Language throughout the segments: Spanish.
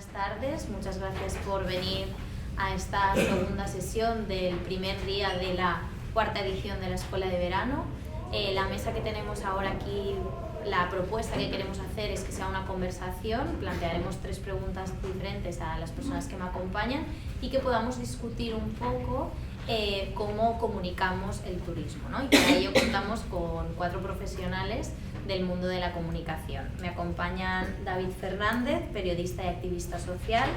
Buenas tardes, muchas gracias por venir a esta segunda sesión del primer día de la cuarta edición de la Escuela de Verano. La mesa que tenemos ahora aquí, la propuesta que queremos hacer es que sea una conversación. Plantearemos 3 preguntas diferentes a las personas que me acompañan y que podamos discutir un poco cómo comunicamos el turismo, ¿no? Y para ello contamos con 4 profesionales del mundo de la comunicación. Me acompañan David Fernández, periodista y activista social,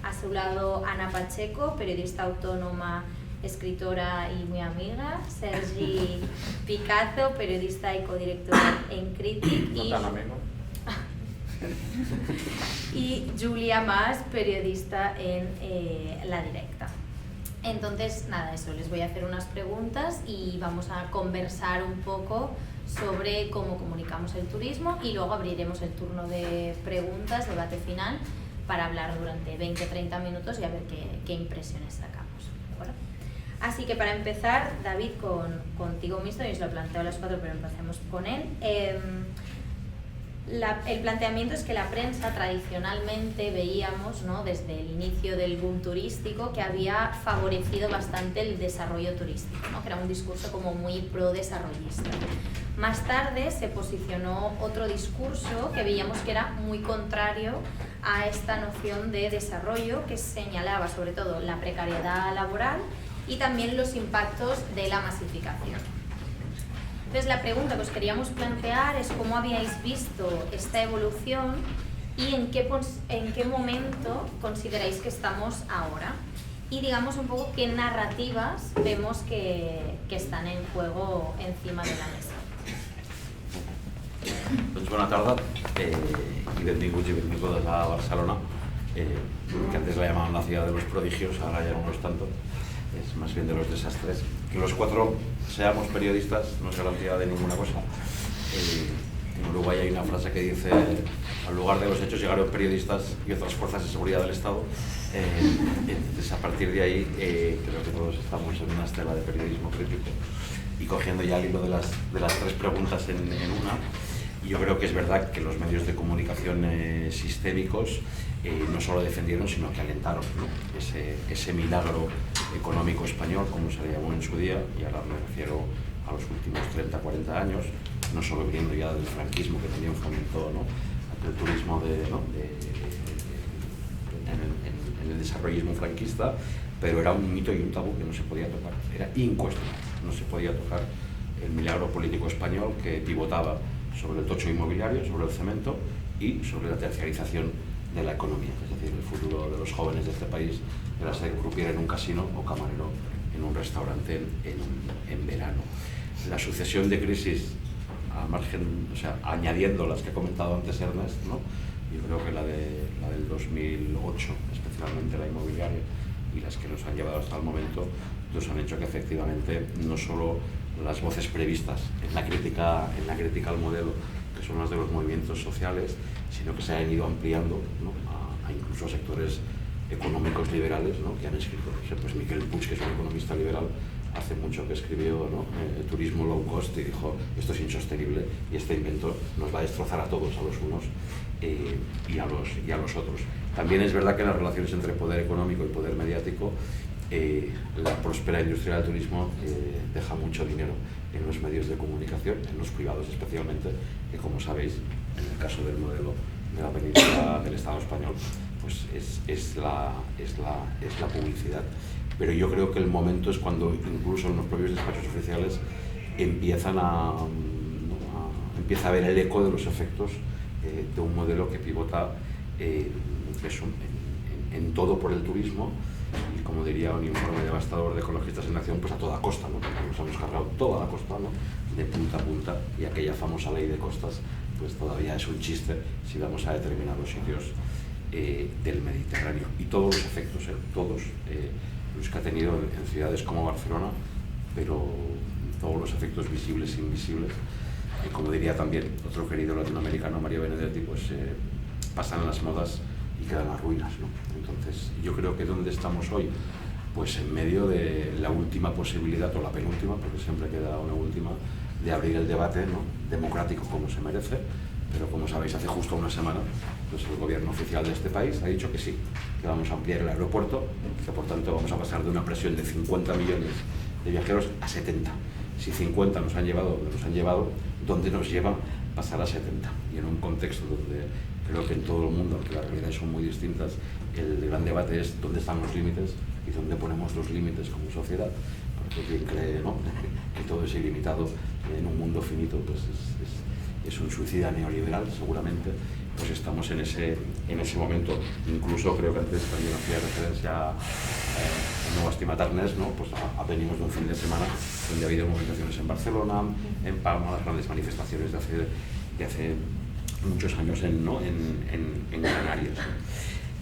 a su lado Ana Pacheco, periodista autónoma, escritora y muy amiga, Sergi Picazo, periodista y codirector en Critic, y Julia Mas, periodista en La Directa. Entonces, nada, eso, les voy a hacer unas preguntas y vamos a conversar un poco sobre cómo comunicamos el turismo y luego abriremos el turno de preguntas, debate final, para hablar durante 20-30 minutos y a ver qué impresiones sacamos, ¿de acuerdo? Así que para empezar, David, contigo mismo, yo os lo planteo a los 4, pero empecemos con él. El planteamiento es que la prensa tradicionalmente veíamos, ¿no?, desde el inicio del boom turístico, que había favorecido bastante el desarrollo turístico, ¿no?, que era un discurso como muy pro-desarrollista. Más tarde se posicionó otro discurso que veíamos que era muy contrario a esta noción de desarrollo, que señalaba sobre todo la precariedad laboral y también los impactos de la masificación. Entonces, la pregunta que os queríamos plantear es cómo habíais visto esta evolución y en qué momento consideráis que estamos ahora. Y digamos un poco qué narrativas vemos que están en juego encima de la mesa. Doncs bona tarda y benvinguts y benvingudes a Barcelona, que antes la llamaban la ciudad de los prodigios, ahora ya no lo es tanto, es más bien de los desastres. Que los 4 seamos periodistas no es garantía de ninguna cosa. En Uruguay hay una frase que dice: al lugar de los hechos llegaron periodistas y otras fuerzas de seguridad del Estado. Entonces, a partir de ahí, creo que todos estamos en una estela de periodismo crítico. Y cogiendo ya el hilo de las 3 preguntas en una, yo creo que es verdad que los medios de comunicación sistémicos no solo defendieron, sino que alentaron, ¿no?, ese milagro económico español, como se le llamó en su día, y ahora me refiero a los últimos 30-40 años, no solo viniendo ya del franquismo, que también fomentó, ¿no?, el turismo en el desarrollismo franquista, pero era un mito y un tabú que no se podía tocar, era incuestionable, no se podía tocar el milagro político español que pivotaba sobre el tocho inmobiliario, sobre el cemento y sobre la terciarización de la economía. Es decir, el futuro de los jóvenes de este país era ser croupier en un casino o camarero en un restaurante en verano. La sucesión de crisis, al margen, o sea, añadiendo las que ha comentado antes Ernest, ¿no?, yo creo que la del 2008, especialmente la inmobiliaria, y las que nos han llevado hasta el momento, nos han hecho que efectivamente no solo las voces previstas en la crítica al modelo, que son las de los movimientos sociales, sino que se han ido ampliando, ¿no?, a incluso sectores económicos liberales, ¿no?, que han escrito. Por ejemplo, pues Miquel Puig, que es un economista liberal, hace mucho que escribió, ¿no?, turismo low cost, y dijo: esto es insostenible y este invento nos va a destrozar a todos, a los unos y a los otros. También es verdad que en las relaciones entre poder económico y poder mediático, la próspera industria del turismo deja mucho dinero en los medios de comunicación, en los privados especialmente, que, como sabéis, en el caso del modelo de la península del Estado español, pues es la publicidad. Pero yo creo que el momento es cuando incluso en los propios despachos oficiales empieza a ver el eco de los efectos de un modelo que pivota en todo por el turismo, y, como diría un informe devastador de Ecologistas en Acción, pues a toda costa, ¿no?, porque nos hemos cargado toda la costa, ¿no?, de punta a punta, y aquella famosa ley de costas pues todavía es un chiste si vamos a determinados sitios del Mediterráneo. Y todos los efectos, todos los que ha tenido en ciudades como Barcelona, pero todos los efectos visibles e invisibles, como diría también otro querido latinoamericano, Mario Benedetti, pues pasan las modas y quedan las ruinas, ¿no? Entonces, yo creo que ¿dónde estamos hoy? Pues en medio de la última posibilidad, o la penúltima, porque siempre queda una última, de abrir el debate, ¿no?, democrático como se merece, pero como sabéis, hace justo una semana Entonces el gobierno oficial de este país ha dicho que sí, que vamos a ampliar el aeropuerto, que por tanto vamos a pasar de una presión de 50 millones de viajeros a 70. Si 50 nos han llevado, ¿dónde nos lleva pasar a 70? Y en un contexto donde creo que en todo el mundo, aunque las realidades son muy distintas, el gran debate es dónde están los límites y dónde ponemos los límites como sociedad. Porque quien cree, ¿no?, que todo es ilimitado en un mundo finito, pues es un suicida neoliberal, seguramente. Pues estamos en ese momento. Incluso creo que antes también hacía referencia a No estimat Ernest, ¿no? Pues venimos de un fin de semana donde ha habido movilizaciones en Barcelona, en Palma, las grandes manifestaciones de hace muchos años en Canarias.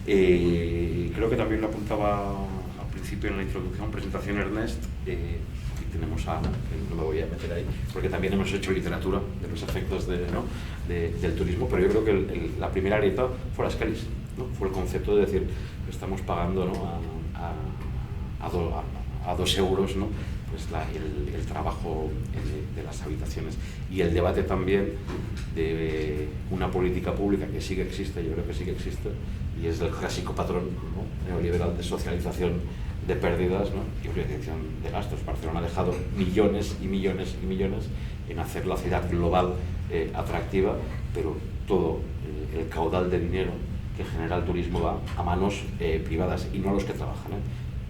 Creo que también lo apuntaba al principio en la introducción, presentación Ernest. Y tenemos a Ana, que no me voy a meter ahí, porque también hemos hecho literatura de los efectos del turismo, pero yo creo que la primera grieta fue las Kellys, ¿no? Fue el concepto de decir que estamos pagando, ¿no?, a 2 euros, ¿no?, pues el trabajo de las habitaciones, y el debate también de una política pública que sí que existe, yo creo que sí que existe, y es el clásico patrón, ¿no?, neoliberal de socialización de pérdidas, ¿no?, y privatización de gastos. Barcelona ha dejado millones y millones y millones en hacer la ciudad global atractiva, pero todo el caudal de dinero que genera el turismo va a manos privadas y no a los que trabajan,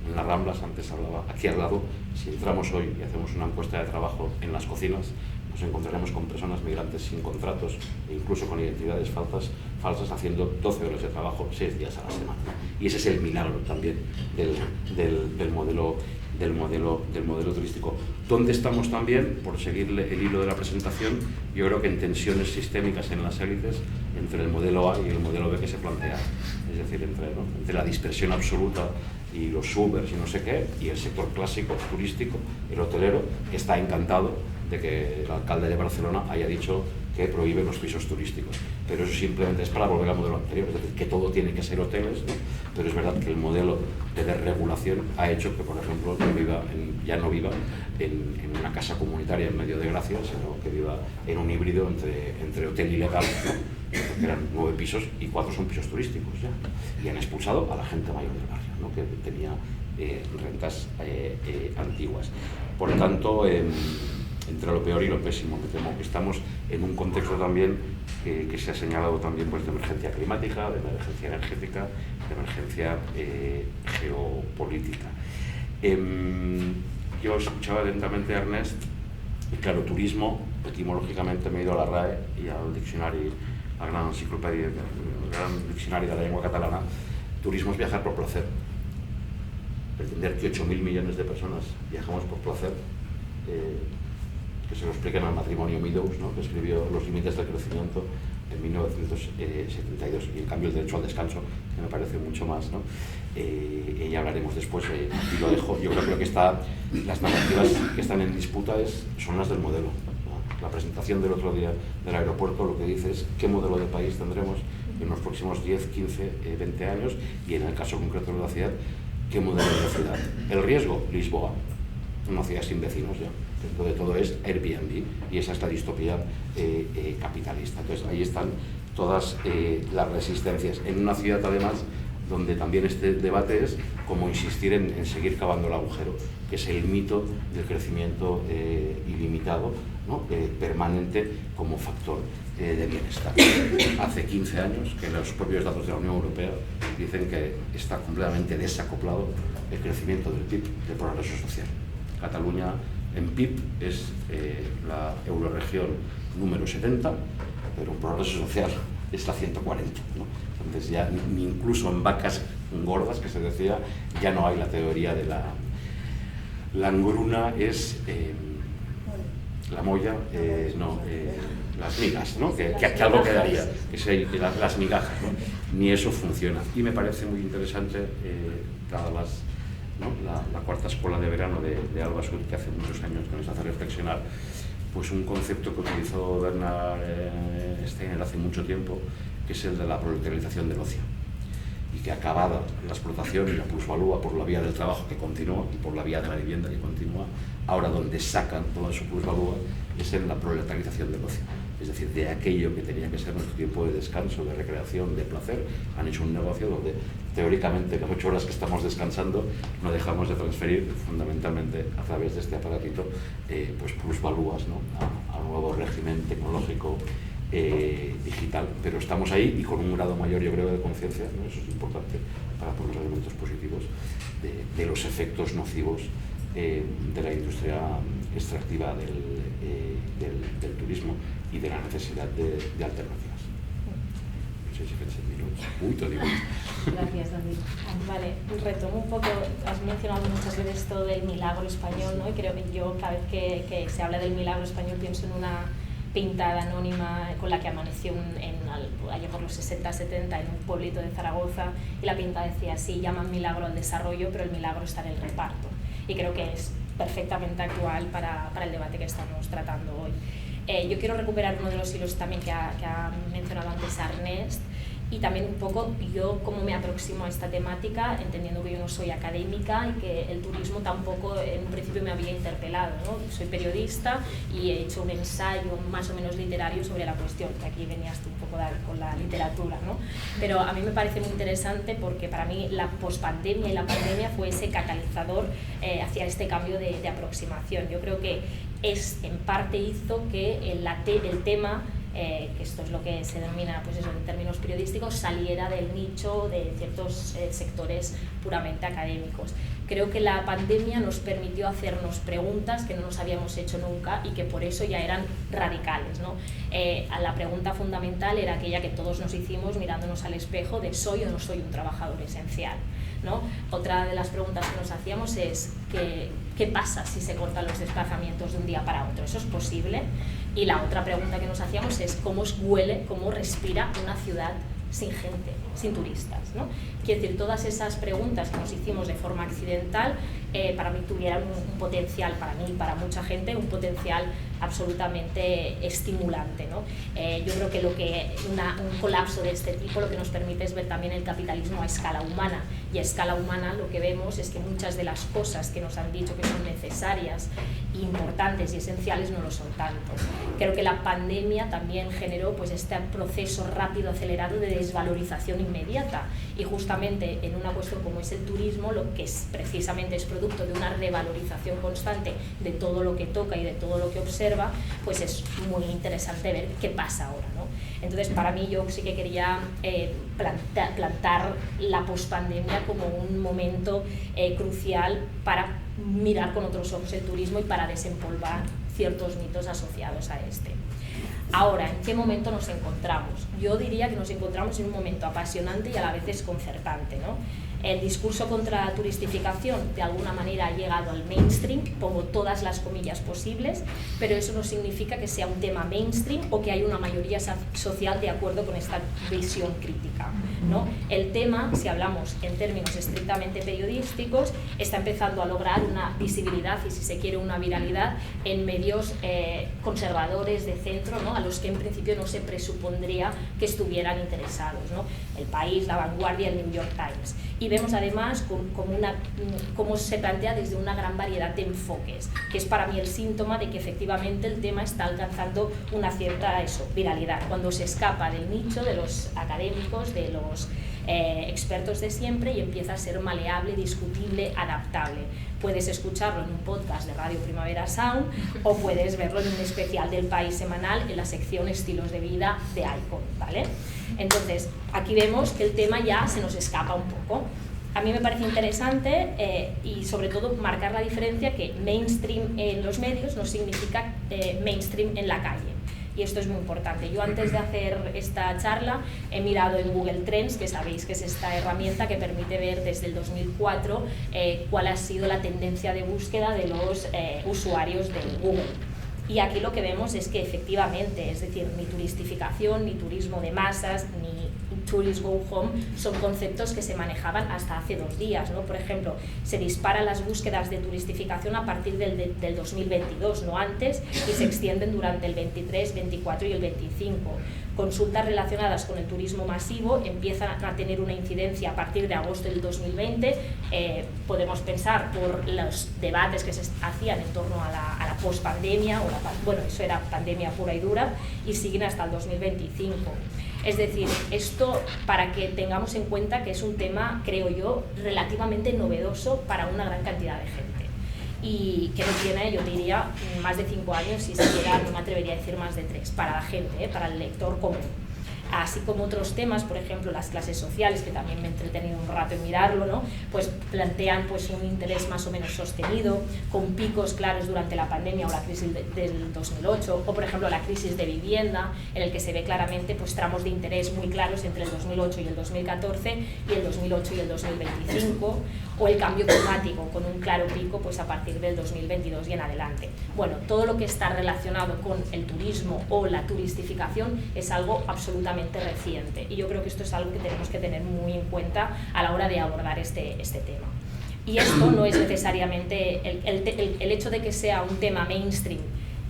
En las Ramblas, antes hablaba, aquí al lado, si entramos hoy y hacemos una encuesta de trabajo en las cocinas, nos encontraremos con personas migrantes sin contratos e incluso con identidades falsas haciendo 12 horas de trabajo 6 días a la semana. Y ese es el milagro también del modelo turístico. ¿Dónde estamos también? Por seguir el hilo de la presentación, yo creo que en tensiones sistémicas en las élites entre el modelo A y el modelo B que se plantea. Es decir, entre la dispersión absoluta y los Ubers y no sé qué, y el sector clásico turístico, el hotelero, que está encantado de que el alcalde de Barcelona haya dicho que prohíbe los pisos turísticos. Pero eso simplemente es para volver al modelo anterior, es decir, que todo tiene que ser hoteles, ¿no? Pero es verdad que el modelo de desregulación ha hecho que, por ejemplo, ya no viva en una casa comunitaria en medio de Gracia, sino que viva en un híbrido entre hotel ilegal, ¿no?, que eran 9 pisos y 4 son pisos turísticos ya. Y han expulsado a la gente mayor del barrio, ¿no?, que tenía rentas antiguas. Por tanto, entre lo peor y lo pésimo, me temo que estamos en un contexto también que se ha señalado también, pues, de emergencia climática, de emergencia energética, de emergencia geopolítica. Yo escuchaba atentamente a Ernest, y claro, turismo, etimológicamente me he ido a la RAE y al diccionario, a la gran enciclopedia, al gran diccionario de la lengua catalana. Turismo es viajar por placer. Pretender que 8.000 millones de personas viajamos por placer, que se lo expliquen al matrimonio Meadows, ¿no?, que escribió Los límites del crecimiento en 1972, y en cambio el derecho al descanso, que me parece mucho más, ¿no? Y ya hablaremos después, y lo dejo. Yo creo que las narrativas que están en disputa son las del modelo, ¿no? La presentación del otro día del aeropuerto lo que dice es qué modelo de país tendremos en los próximos 10, 15, 20 años, y en el caso concreto de la ciudad, qué modelo de ciudad. El riesgo, Lisboa, una ciudad sin vecinos ya. Dentro de todo es Airbnb, y esa es la distopía capitalista. Entonces ahí están todas las resistencias. En una ciudad, además, donde también este debate es como insistir en seguir cavando el agujero, que es el mito del crecimiento ilimitado, ¿no?, permanente como factor de bienestar. Hace 15 años que los propios datos de la Unión Europea dicen que está completamente desacoplado el crecimiento del PIB del progreso social. Cataluña en PIB es la eurorregión número 70, pero en progreso social es la 140, ¿no? Entonces ya ni incluso en vacas gordas, que se decía, ya no hay la teoría de la hambruna, es la molla, las migas, ¿no? que algo quedaría, las migajas, ¿no? Ni eso funciona. Y me parece muy interesante, dadas la cuarta escuela de verano de Alba Sud, que hace muchos años que nos hace reflexionar, pues un concepto que utilizó Bernard Steiner hace mucho tiempo, que es el de la proletarización del ocio, y que acabada la explotación y la plusvalúa por la vía del trabajo, que continúa, y por la vía de la vivienda, que continúa, ahora donde sacan toda su plusvalúa es en la proletarización del ocio. es decir, de aquello que tenía que ser nuestro tiempo de descanso, de recreación, de placer, han hecho un negocio donde teóricamente las 8 horas que estamos descansando no dejamos de transferir fundamentalmente a través de este aparatito pues plusvalúas, ¿no?, al nuevo régimen tecnológico digital, pero estamos ahí y con un grado mayor, yo creo, de conciencia, ¿no? Eso es importante para poner elementos positivos de los efectos nocivos de la industria extractiva del turismo y de la necesidad de alternativas. No sé si pensé en minutos. Uy, te digo. Gracias, David. Vale, retomo un poco, has mencionado muchas veces esto del milagro español, ¿no? Y creo que yo cada vez que se habla del milagro español pienso en una pintada anónima con la que amaneció allá por los 60-70 en un pueblito de Zaragoza, y la pinta decía: sí, llaman milagro al desarrollo, pero el milagro está en el reparto. Y creo que es perfectamente actual para el debate que estamos tratando hoy. Yo quiero recuperar uno de los hilos también que ha mencionado antes Ernest, y también un poco yo cómo me aproximo a esta temática, entendiendo que yo no soy académica y que el turismo tampoco en un principio me había interpelado, ¿no? Soy periodista y he hecho un ensayo más o menos literario sobre la cuestión, que aquí venías tú un poco con la literatura, ¿no? Pero a mí me parece muy interesante porque para mí la pospandemia y la pandemia fue ese catalizador hacia este cambio de aproximación. Yo creo que en parte hizo que el tema, que esto es lo que se denomina, pues eso, en términos periodísticos, saliera del nicho de ciertos sectores puramente académicos. Creo que la pandemia nos permitió hacernos preguntas que no nos habíamos hecho nunca y que por eso ya eran radicales, ¿no? La pregunta fundamental era aquella que todos nos hicimos mirándonos al espejo de ¿soy o no soy un trabajador esencial?, ¿no? Otra de las preguntas que nos hacíamos es ¿qué pasa si se cortan los desplazamientos de un día para otro? ¿Eso es posible? Y la otra pregunta que nos hacíamos es ¿cómo huele, cómo respira una ciudad sin gente, sin turistas, ¿no? Quiero decir, todas esas preguntas que nos hicimos de forma accidental para mí tuvieran un potencial, para mí y para mucha gente, un potencial absolutamente estimulante, ¿no? Yo creo que un colapso de este tipo lo que nos permite es ver también el capitalismo a escala humana, y a escala humana lo que vemos es que muchas de las cosas que nos han dicho que son necesarias, importantes y esenciales no lo son tanto. Creo que la pandemia también generó pues este proceso rápido, acelerado de desvalorización inmediata, y justamente en una cuestión como es el turismo, lo que precisamente es producto de una revalorización constante de todo lo que toca y de todo lo que observa, pues es muy interesante ver qué pasa ahora, ¿no? Entonces, para mí, yo sí que quería plantar la pospandemia como un momento crucial para mirar con otros ojos el turismo y para desempolvar ciertos mitos asociados a este. Ahora, ¿en qué momento nos encontramos? Yo diría que nos encontramos en un momento apasionante y a la vez desconcertante, ¿no? El discurso contra la turistificación de alguna manera ha llegado al mainstream, pongo todas las comillas posibles, pero eso no significa que sea un tema mainstream o que haya una mayoría social de acuerdo con esta visión crítica, ¿no? El tema, si hablamos en términos estrictamente periodísticos, está empezando a lograr una visibilidad y, si se quiere, una viralidad en medios conservadores de centro, ¿no?, a los que en principio no se presupondría que estuvieran interesados, ¿no? El País, La Vanguardia, el New York Times. Y vemos además cómo se plantea desde una gran variedad de enfoques, que es para mí el síntoma de que efectivamente el tema está alcanzando una cierta viralidad, cuando se escapa del nicho de los académicos, de los expertos de siempre, y empieza a ser maleable, discutible, adaptable. Puedes escucharlo en un podcast de Radio Primavera Sound o puedes verlo en un especial del País semanal en la sección Estilos de Vida de Icon, ¿vale? Entonces, aquí vemos que el tema ya se nos escapa un poco. A mí me parece interesante y sobre todo marcar la diferencia que mainstream en los medios no significa mainstream en la calle. Y esto es muy importante. Yo, antes de hacer esta charla, he mirado en Google Trends, que sabéis que es esta herramienta que permite ver desde el 2004 cuál ha sido la tendencia de búsqueda de los usuarios de Google. Y aquí lo que vemos es que efectivamente, es decir, ni turistificación, ni turismo de masas, ni tourists go home son conceptos que se manejaban hasta hace 2 días, ¿no? Por ejemplo, se disparan las búsquedas de turistificación a partir del 2022, no antes, y se extienden durante el 23, 24 y el 25. Consultas relacionadas con el turismo masivo empiezan a tener una incidencia a partir de agosto del 2020. Podemos pensar por los debates que se hacían en torno a la post-pandemia, bueno, eso era pandemia pura y dura, y siguen hasta el 2025. Es decir, esto para que tengamos en cuenta que es un tema, creo yo, relativamente novedoso para una gran cantidad de gente. Y que no tiene, yo diría, más de 5 años, y siquiera no me atrevería a decir más de 3, para la gente, para el lector común. Así como otros temas, por ejemplo, las clases sociales, que también me he entretenido un rato en mirarlo, ¿no? Pues plantean pues, un interés más o menos sostenido, con picos claros durante la pandemia o la crisis del 2008, o por ejemplo la crisis de vivienda, en el que se ve claramente pues, tramos de interés muy claros entre el 2008 y el 2014 y el 2008 y el 2025, o el cambio climático, con un claro pico pues, a partir del 2022 y en adelante. Bueno, todo lo que está relacionado con el turismo o la turistificación es algo absolutamente reciente, y yo creo que esto es algo que tenemos que tener muy en cuenta a la hora de abordar este tema. Y esto no es necesariamente el hecho de que sea un tema mainstream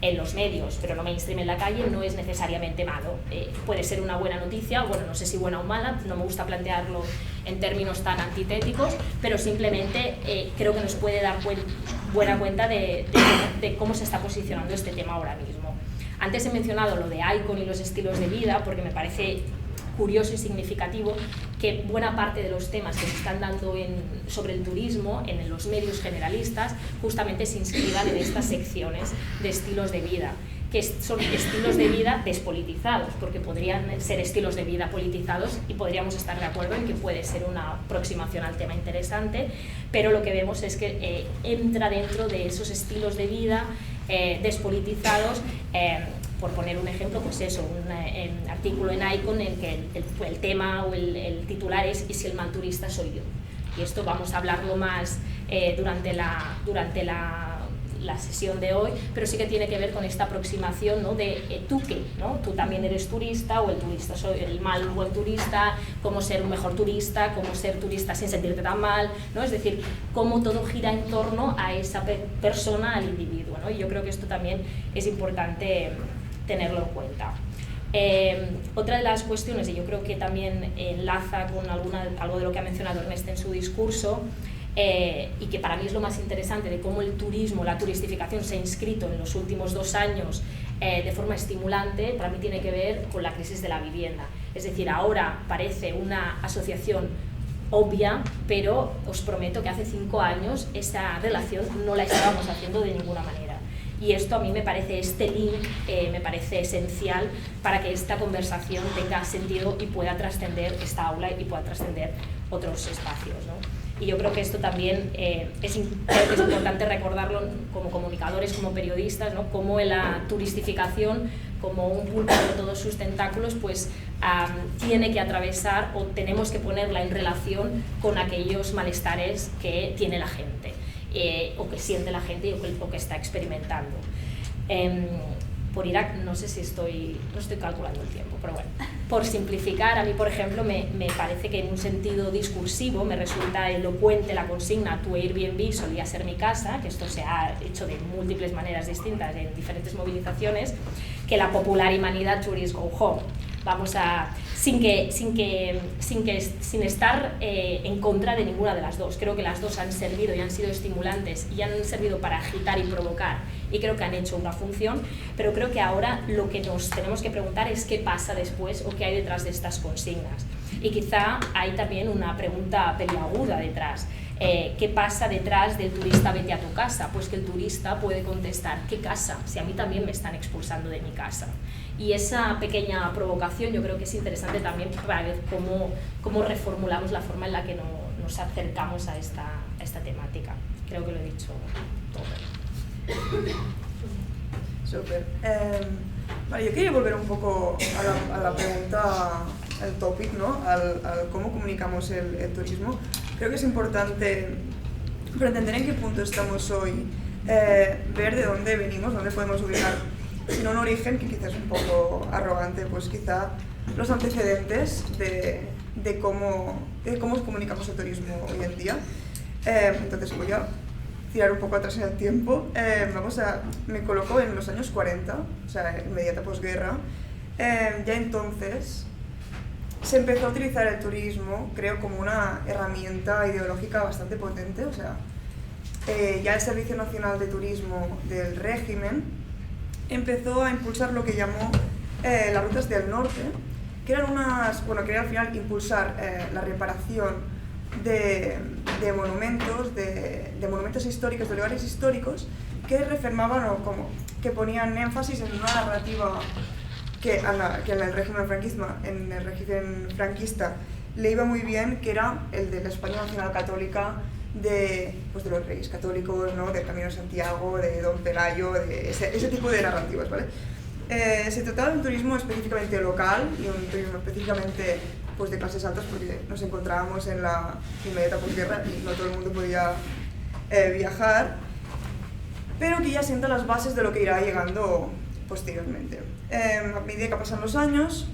en los medios, pero no mainstream en la calle, no es necesariamente malo. Puede ser una buena noticia, bueno, no sé si buena o mala, no me gusta plantearlo en términos tan antitéticos, pero simplemente creo que nos puede dar buena cuenta de cómo se está posicionando este tema ahora mismo. Antes he mencionado lo de Icon y los estilos de vida, porque me parece curioso y significativo que buena parte de los temas que se están dando sobre el turismo en los medios generalistas justamente se inscriban en estas secciones de estilos de vida, que son estilos de vida despolitizados, porque podrían ser estilos de vida politizados y podríamos estar de acuerdo en que puede ser una aproximación al tema interesante, pero lo que vemos es que entra dentro de esos estilos de vida despolitizados. Por poner un ejemplo, pues eso, un artículo en Icon en que el tema o el titular es "¿Y si el mal turista soy yo?". Y esto vamos a hablarlo más durante la sesión de hoy, pero sí que tiene que ver con esta aproximación, ¿no? De ¿tú qué? ¿No? Tú también eres turista, o el turista soy el mal o buen turista, cómo ser un mejor turista, cómo ser turista sin sentirte tan mal, ¿no? Es decir, cómo todo gira en torno a esa persona, al individuo, ¿no? Y yo creo que esto también es importante tenerlo en cuenta. Otra de las cuestiones, y yo creo que también enlaza con algo de lo que ha mencionado Ernest en su discurso, y que para mí es lo más interesante de cómo el turismo, la turistificación se ha inscrito en los últimos 2 años de forma estimulante, para mí tiene que ver con la crisis de la vivienda. Es decir, ahora parece una asociación obvia, pero os prometo que hace 5 años esa relación no la estábamos haciendo de ninguna manera. Y esto a mí me parece, este link me parece esencial para que esta conversación tenga sentido y pueda trascender esta aula y pueda trascender otros espacios, ¿no? Y yo creo que esto también es importante recordarlo como comunicadores, como periodistas, ¿no? Como la turistificación, como un pulpo de todos sus tentáculos, pues tiene que atravesar, o tenemos que ponerla en relación con aquellos malestares que tiene la gente. O que siente la gente o que está experimentando. Por Irak, no sé si no estoy calculando el tiempo, pero bueno, por simplificar, a mí, por ejemplo, me parece que en un sentido discursivo me resulta elocuente la consigna "Tu Airbnb solía ser mi casa", que esto se ha hecho de múltiples maneras distintas en diferentes movilizaciones, que la popular y manida "Tourists go home". Vamos a, sin estar en contra de ninguna de las dos. Creo que las dos han servido y han sido estimulantes y han servido para agitar y provocar, y creo que han hecho una función, pero creo que ahora lo que nos tenemos que preguntar es qué pasa después o qué hay detrás de estas consignas. Y quizá hay también una pregunta peliaguda detrás. ¿Qué pasa detrás del turista vete a tu casa? Pues que el turista puede contestar ¿qué casa? Si a mí también me están expulsando de mi casa. Y esa pequeña provocación yo creo que es interesante también para ver cómo reformulamos la forma en la que nos acercamos a esta temática. Creo que lo he dicho todo. Súper. Vale, yo quería volver un poco a la pregunta, al topic, ¿no? Al cómo comunicamos el turismo. Creo que es importante, para entender en qué punto estamos hoy, ver de dónde venimos, dónde podemos ubicar, si no un origen, que quizás es un poco arrogante, pues quizá los antecedentes de de cómo comunicamos el turismo hoy en día. Entonces voy a tirar un poco atrás en el tiempo. Me coloco en los años 40, o sea, inmediata posguerra. Ya entonces se empezó a utilizar el turismo, creo, como una herramienta ideológica bastante potente. O sea, ya el Servicio Nacional de Turismo del régimen empezó a impulsar lo que llamó las rutas del norte, que eran quería al final impulsar la reparación de monumentos históricos, de lugares históricos, que reafirmaban o como que ponían énfasis en una narrativa que en el régimen franquista le iba muy bien, que era el de la España nacional católica, de los reyes católicos, ¿no? Del Camino de Santiago, de Don Pelayo, de ese tipo de narrativas, ¿vale? Se trataba de un turismo específicamente local y un turismo específicamente pues, de clases altas, porque nos encontrábamos en la inmediata posguerra y no todo el mundo podía viajar, pero que ya sienta las bases de lo que irá llegando posteriormente. A medida que pasan los años,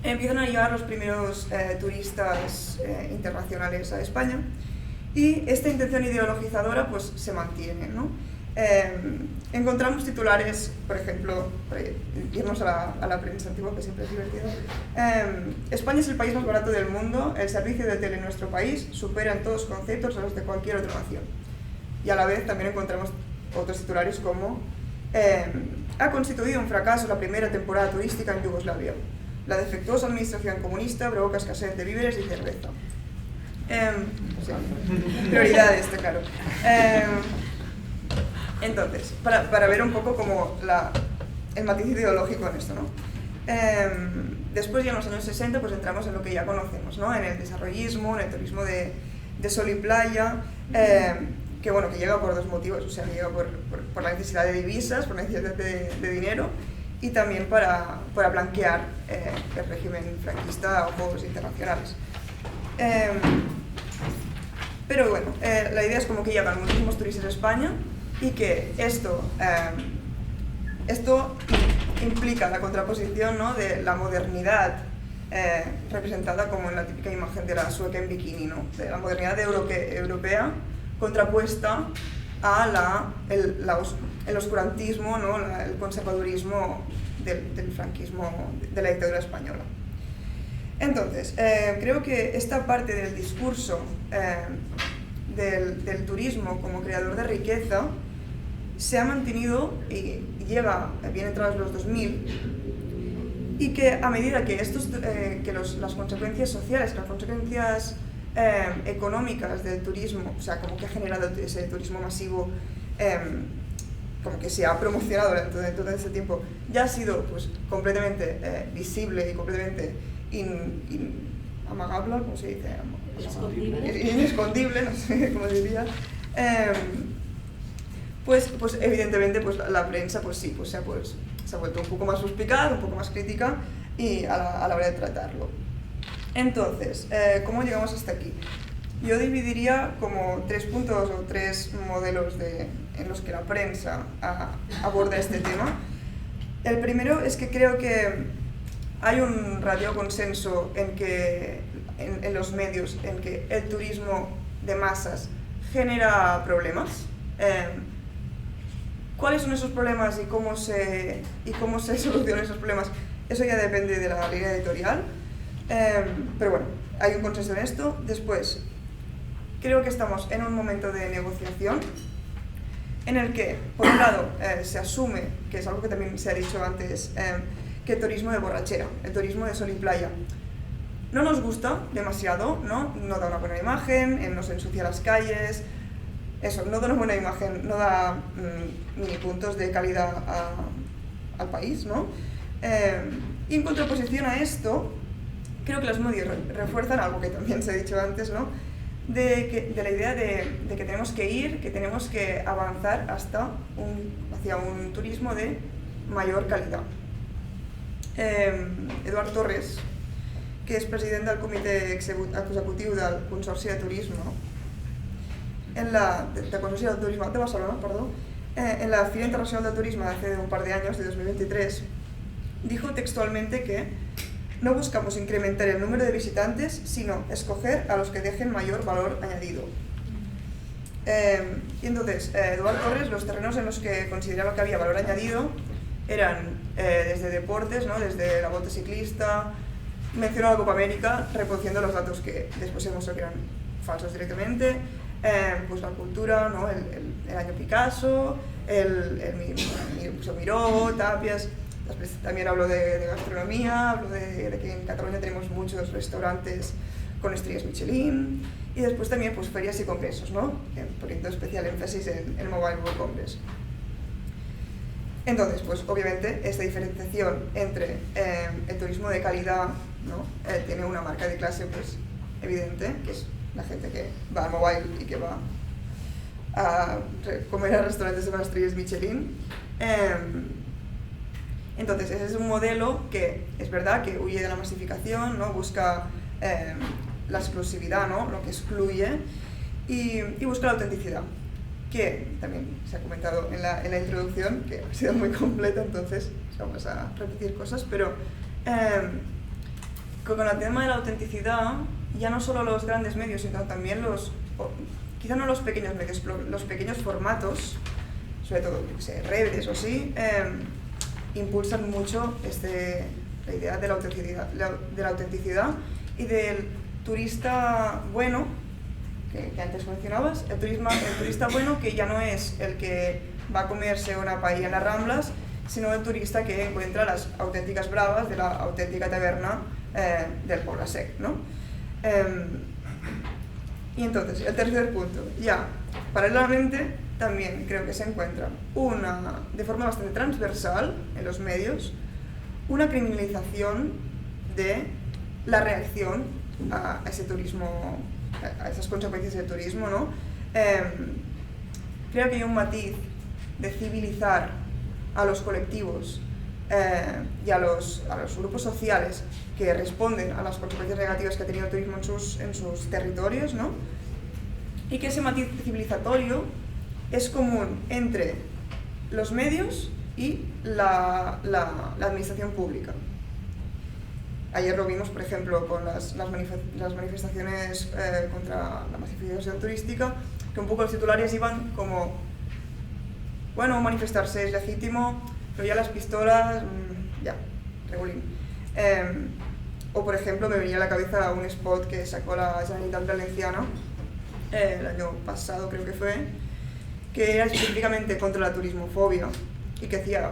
empiezan a llegar los primeros turistas internacionales a España, y esta intención ideologizadora pues, se mantiene, ¿no? Encontramos titulares, por ejemplo, para irnos a la prensa antigua, que siempre es divertido. España es el país más barato del mundo, el servicio de tele en nuestro país supera en todos conceptos a los de cualquier otra nación. Y a la vez también encontramos otros titulares como ha constituido un fracaso la primera temporada turística en Yugoslavia. La defectuosa administración comunista provoca escasez de víveres y cerveza. Sí. Prioridades, está claro. Entonces, para ver un poco como el matiz ideológico en esto, ¿no? Después ya en los años 60 pues entramos en lo que ya conocemos, ¿no? En el desarrollismo, en el turismo de sol y playa, que bueno, que llega por dos motivos, o sea, llega por la necesidad de divisas, por la necesidad de dinero, y también para blanquear el régimen franquista a ojos internacionales. Pero bueno, la idea es como que llegan muchísimos turistas a España y que esto implica la contraposición, ¿no? De la modernidad representada como en la típica imagen de la sueca en bikini, ¿no? De la modernidad europea contrapuesta a el oscurantismo, ¿no? El conservadurismo del franquismo, de la dictadura española. Entonces, creo que esta parte del discurso del turismo como creador de riqueza se ha mantenido y llega bien entrados los 2000, y que a medida que las consecuencias sociales, las consecuencias económicas del turismo, o sea, como que ha generado ese turismo masivo, como que se ha promocionado durante todo ese tiempo, ya ha sido pues, completamente visible y completamente amagable, ¿cómo se dice? Inescondible, no sé cómo diría. Pues evidentemente pues, la prensa pues sí, pues, se ha vuelto un poco más suspicaz, un poco más crítica y a la hora de tratarlo. Entonces, ¿cómo llegamos hasta aquí? Yo dividiría como 3 puntos o 3 modelos en los que la prensa aborda este tema. El primero es que creo que hay un radio consenso en los medios en que el turismo de masas genera problemas. ¿Cuáles son esos problemas y cómo se solucionan esos problemas? Eso ya depende de la línea editorial. Pero bueno, hay un consenso en esto. Después, creo que estamos en un momento de negociación en el que, por un lado, se asume, que es algo que también se ha dicho antes, que el turismo de borrachera, el turismo de sol y playa, no nos gusta demasiado, ¿no? No da una buena imagen, nos ensucia las calles, eso, no da una buena imagen, no da ni puntos de calidad al país, ¿no? Y en contraposición a esto, creo que los medios refuerzan algo que también se ha dicho antes, ¿no? De la idea de que tenemos que avanzar hacia un turismo de mayor calidad. Eduard Torres, que és president del comitè executiu del Consorci de Turisme, del Consorci del Turisme de Barcelona, perdó, en la Feria Internacional del Turismo de hace un par de años, de 2023, dijo textualmente que no buscamos incrementar el número de visitantes, sino escoger a los que dejen mayor valor añadido. Y entonces, Eduardo Torres, los terrenos en los que consideraba que había valor añadido eran desde deportes, ¿no? Desde la Volta Ciclista, mencionó la Copa América, reproduciendo los datos que después se demostró que eran falsos directamente, pues la cultura, ¿no? el año Picasso, el Museo Miró, Tapias. Después también hablo de gastronomía, hablo de que en Cataluña tenemos muchos restaurantes con estrellas Michelin, y después también pues ferias y congresos, ¿no? Poniendo especial énfasis en el Mobile World Congress. Entonces, pues obviamente esta diferenciación entre el turismo de calidad, ¿no? Tiene una marca de clase pues evidente, que es la gente que va al Mobile y que va a comer a restaurantes con estrellas Michelin. Entonces, ese es un modelo que es verdad que huye de la masificación, ¿no? Busca la exclusividad, ¿no? Lo que excluye, y busca la autenticidad, que también se ha comentado en la introducción, que ha sido muy completa, entonces vamos a repetir cosas, pero con el tema de la autenticidad, ya no solo los grandes medios, sino también quizá no los pequeños medios, pero los pequeños formatos, sobre todo, yo que sé, redes o así, impulsan mucho la idea de la autenticidad y del turista bueno, que antes mencionabas, el turista bueno que ya no es el que va a comerse una paella en las Ramblas, sino el turista que encuentra las auténticas bravas de la auténtica taberna del Poblasec, ¿no? Y entonces, el tercer punto, ya, paralelamente, también creo que se encuentra de forma bastante transversal en los medios, una criminalización de la reacción a ese turismo, a esas consecuencias del turismo, ¿no? Creo que hay un matiz de civilizar a los colectivos y a los grupos sociales que responden a las consecuencias negativas que ha tenido el turismo en sus territorios, ¿no? Y que ese matiz civilizatorio es común entre los medios y la administración pública. Ayer lo vimos, por ejemplo, con las manifestaciones contra la masificación turística, que un poco los titulares iban como, bueno, manifestarse es legítimo, pero ya las pistolas, ya, regulín. O, por ejemplo, me venía a la cabeza un spot que sacó la Generalitat Valenciana el año pasado, creo que fue, que era específicamente contra la turismofobia y que hacía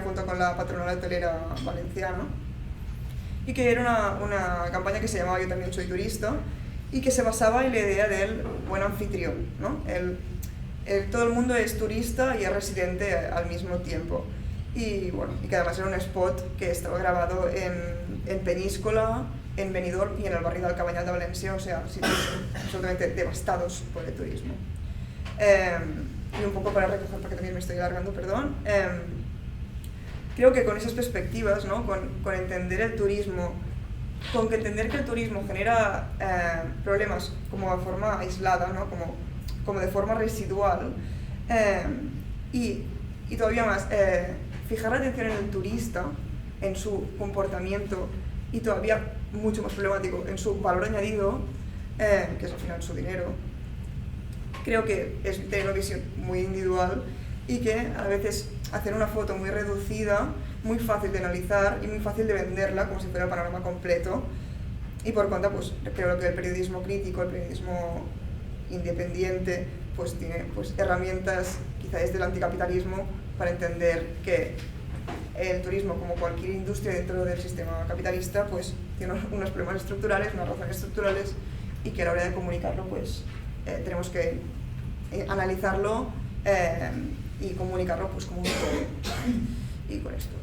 junto con la patronal hotelera valenciana, y que era una campaña que se llamaba Yo también soy turista, y que se basaba en la idea del buen anfitrión, ¿no? Todo el mundo es turista y es residente al mismo tiempo. Y bueno, y que además era un spot que estaba grabado en Peníscola, en Benidorm y en el barrio de Alcabañal de Valencia, o sea, sitios absolutamente devastados por el turismo. Y un poco para recoger, porque también me estoy alargando, perdón, creo que con esas perspectivas, ¿no? con entender el turismo, con que entender que el turismo genera problemas como de forma aislada, ¿no? como de forma residual, y todavía más, fijar la atención en el turista, en su comportamiento, y todavía mucho más problemático, en su valor añadido, que es al final su dinero. Creo que es tener una visión muy individual y que a veces hacer una foto muy reducida, muy fácil de analizar y muy fácil de venderla como si fuera el panorama completo. Y por contra, pues creo que el periodismo crítico, el periodismo independiente, pues tiene pues, herramientas quizá desde el anticapitalismo para entender que el turismo, como cualquier industria dentro del sistema capitalista, pues tiene unos problemas estructurales, unas razones estructurales, y que a la hora de comunicarlo pues tenemos que analizarlo y comunicarlo pues como un todo. Y con esto.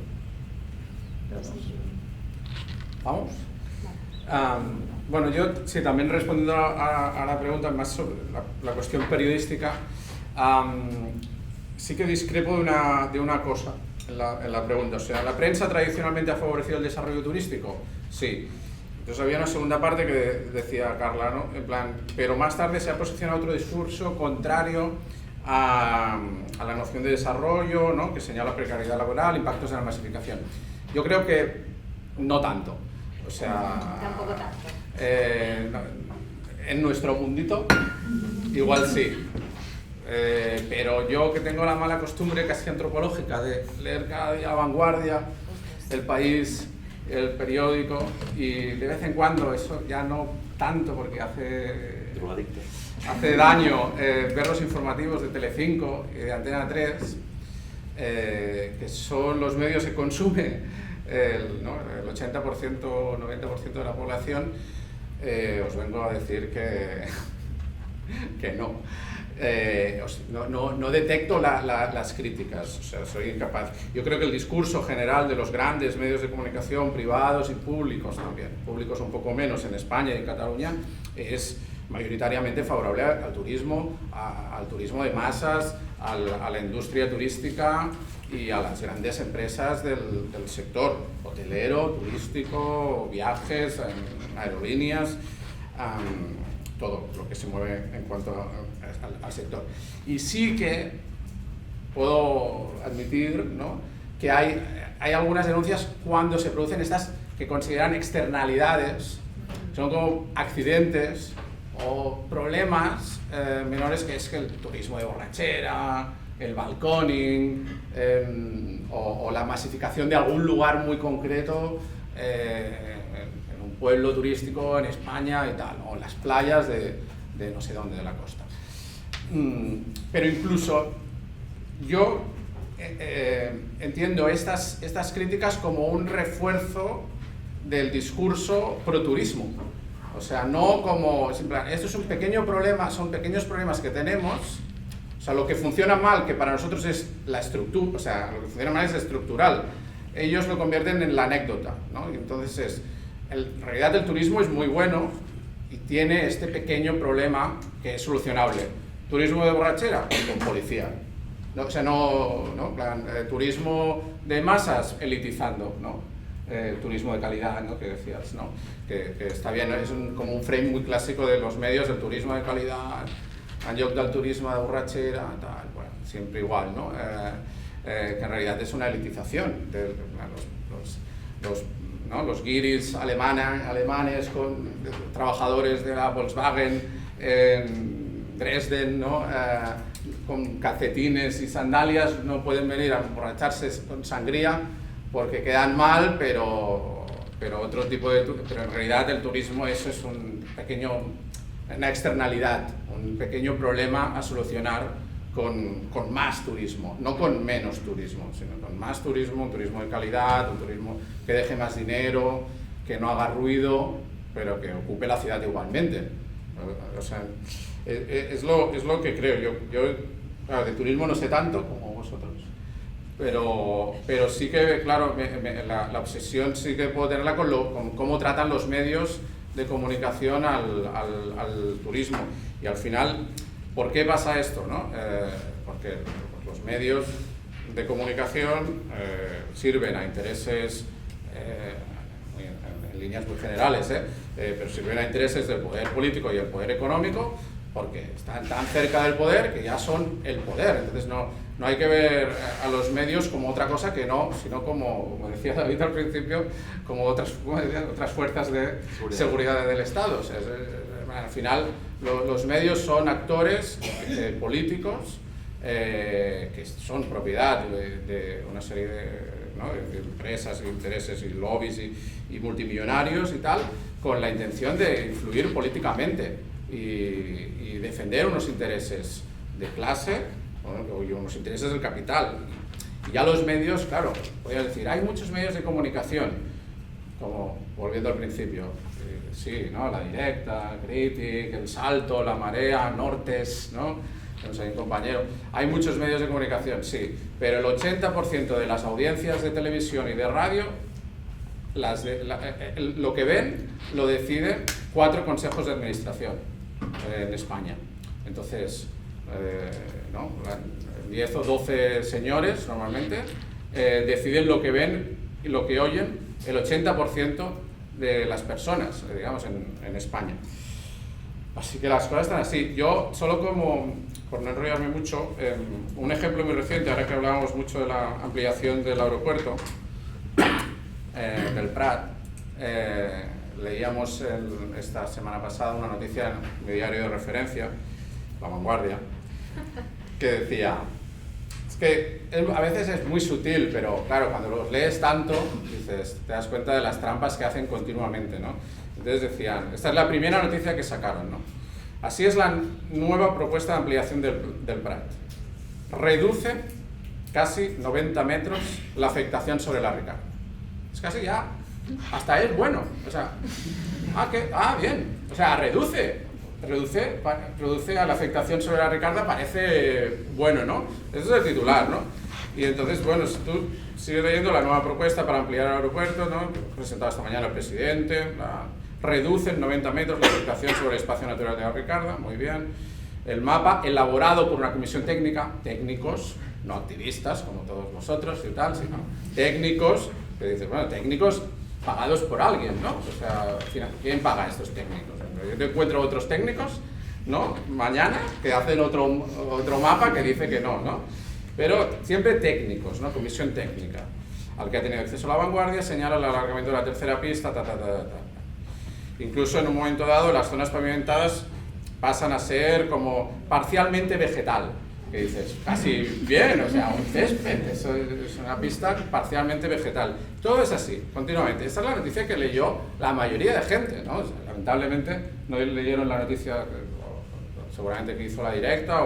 ¿Vamos? Bueno, yo sí, también respondiendo a la pregunta más sobre la cuestión periodística, sí que discrepo de una cosa en la pregunta. O sea, ¿la prensa tradicionalmente ha favorecido el desarrollo turístico? Sí. Entonces había una segunda parte que decía Carla, ¿no? En plan, pero más tarde se ha posicionado otro discurso contrario a la noción de desarrollo, ¿no? Que señala precariedad laboral, impactos de la masificación. Yo creo que no tanto. O sea, Tampoco tanto. En nuestro mundito, igual sí. Pero yo que tengo la mala costumbre casi antropológica de leer cada día La Vanguardia, El País, El Periódico, y de vez en cuando, eso ya no tanto porque hace daño, ver los informativos de Telecinco y de Antena 3, que son los medios que consume el 80%, 90% de la población, os vengo a decir que no. No detecto las críticas, o sea, soy incapaz. Yo creo que el discurso general de los grandes medios de comunicación, privados y públicos también, públicos un poco menos en España y en Cataluña, es mayoritariamente favorable al turismo, al turismo de masas, a la industria turística y a las grandes empresas del sector hotelero, turístico, viajes, aerolíneas, todo lo que se mueve en cuanto al sector. Y sí que puedo admitir, ¿no?, que hay algunas denuncias cuando se producen estas que consideran externalidades, son como accidentes o problemas menores, que es que el turismo de borrachera, el balconing, o la masificación de algún lugar muy concreto en un pueblo turístico en España y tal, o las playas de no sé dónde de la costa. Pero incluso yo entiendo estas críticas como un refuerzo del discurso pro turismo. O sea, no como, esto es un pequeño problema, son pequeños problemas que tenemos. O sea, lo que funciona mal, que para nosotros es la estructura, o sea, lo que funciona mal es estructural. Ellos lo convierten en la anécdota, ¿no? Y entonces en realidad el turismo es muy bueno y tiene este pequeño problema que es solucionable. Turismo de borrachera, con policía. No, o sea, turismo de masas, elitizando, ¿no? Turismo de calidad, ¿no?, que decías, ¿no? Que está bien, es como un frame muy clásico de los medios del turismo de calidad, en lloc del turismo de borrachera, tal, bueno, siempre igual, ¿no? Que en realidad es una elitización de los guiris alemanes con trabajadores de la Volkswagen en Dresden, ¿no? Con calcetines y sandalias, no pueden venir a emborracharse con sangría porque quedan mal, pero otro tipo pero en realidad el turismo, eso es una externalidad, un pequeño problema a solucionar con más turismo, no con menos turismo, sino con más turismo, un turismo de calidad, un turismo que deje más dinero, que no haga ruido, pero que ocupe la ciudad igualmente. O sea, es lo que creo. Yo claro, de turismo no sé tanto como vosotros, pero sí que, claro, la obsesión sí que puedo tenerla con cómo tratan los medios de comunicación al turismo. Y al final, ¿por qué pasa esto, no? Porque los medios de comunicación sirven a intereses, en líneas muy generales, pero sirven a intereses del poder político y el poder económico, porque están tan cerca del poder que ya son el poder. Entonces no hay que ver a los medios como otra cosa que no, sino como decía David al principio, como otras fuerzas de seguridad del Estado. O sea, al final los medios son actores políticos que son propiedad de una serie de empresas, intereses y lobbies y multimillonarios y tal, con la intención de influir políticamente y defender unos intereses de clase, y unos intereses del capital. Y ya los medios, claro, podría decir, hay muchos medios de comunicación, como volviendo al principio, sí, ¿no? La Directa, Critic, El Salto, La Marea, Nortes, ¿no? Tenemos ahí un compañero. Hay muchos medios de comunicación, sí, pero el 80% de las audiencias de televisión y de radio, lo que ven lo deciden 4 consejos de administración en España. Entonces, 10 o 12 señores normalmente deciden lo que ven y lo que oyen el 80% de las personas, digamos, en España. Así que las cosas están así. Yo, solo por no enrollarme mucho, un ejemplo muy reciente, ahora que hablábamos mucho de la ampliación del aeropuerto, del Prat, leíamos esta semana pasada una noticia en mi diario de referencia, La Vanguardia, que decía, es que a veces es muy sutil, pero claro, cuando los lees tanto, dices, te das cuenta de las trampas que hacen continuamente, ¿no? Entonces decían, esta es la primera noticia que sacaron, ¿no? Así es la nueva propuesta de ampliación del Prat. Reduce casi 90 metros la afectación sobre la Ricarda. Es casi ya, hasta es bueno, o sea, bien, o sea, reduce a la afectación sobre la Ricarda, parece bueno, ¿no? Ese es el titular, ¿no? Y entonces, bueno, si tú sigues leyendo la nueva propuesta para ampliar el aeropuerto, ¿no? Presentado esta mañana el presidente, reduce en 90 metros la afectación sobre el espacio natural de la Ricarda, muy bien. El mapa elaborado por una comisión técnica, técnicos, no activistas como todos vosotros y tal, sino técnicos, que dices, bueno, técnicos pagados por alguien, ¿no? O sea, al final, ¿quién paga a estos técnicos? Yo te encuentro otros técnicos, ¿no? Mañana, que hacen otro mapa que dice que no, ¿no? Pero siempre técnicos, ¿no? Comisión técnica. Al que ha tenido acceso a La Vanguardia, señala el alargamiento de la tercera pista, Incluso en un momento dado, las zonas pavimentadas pasan a ser como parcialmente vegetal. Que dices, casi bien, o sea, un césped, eso es una pista parcialmente vegetal. Todo es así, continuamente. Esta es la noticia que leyó la mayoría de gente, ¿no? O sea, lamentablemente no leyeron la noticia, seguramente que hizo La Directa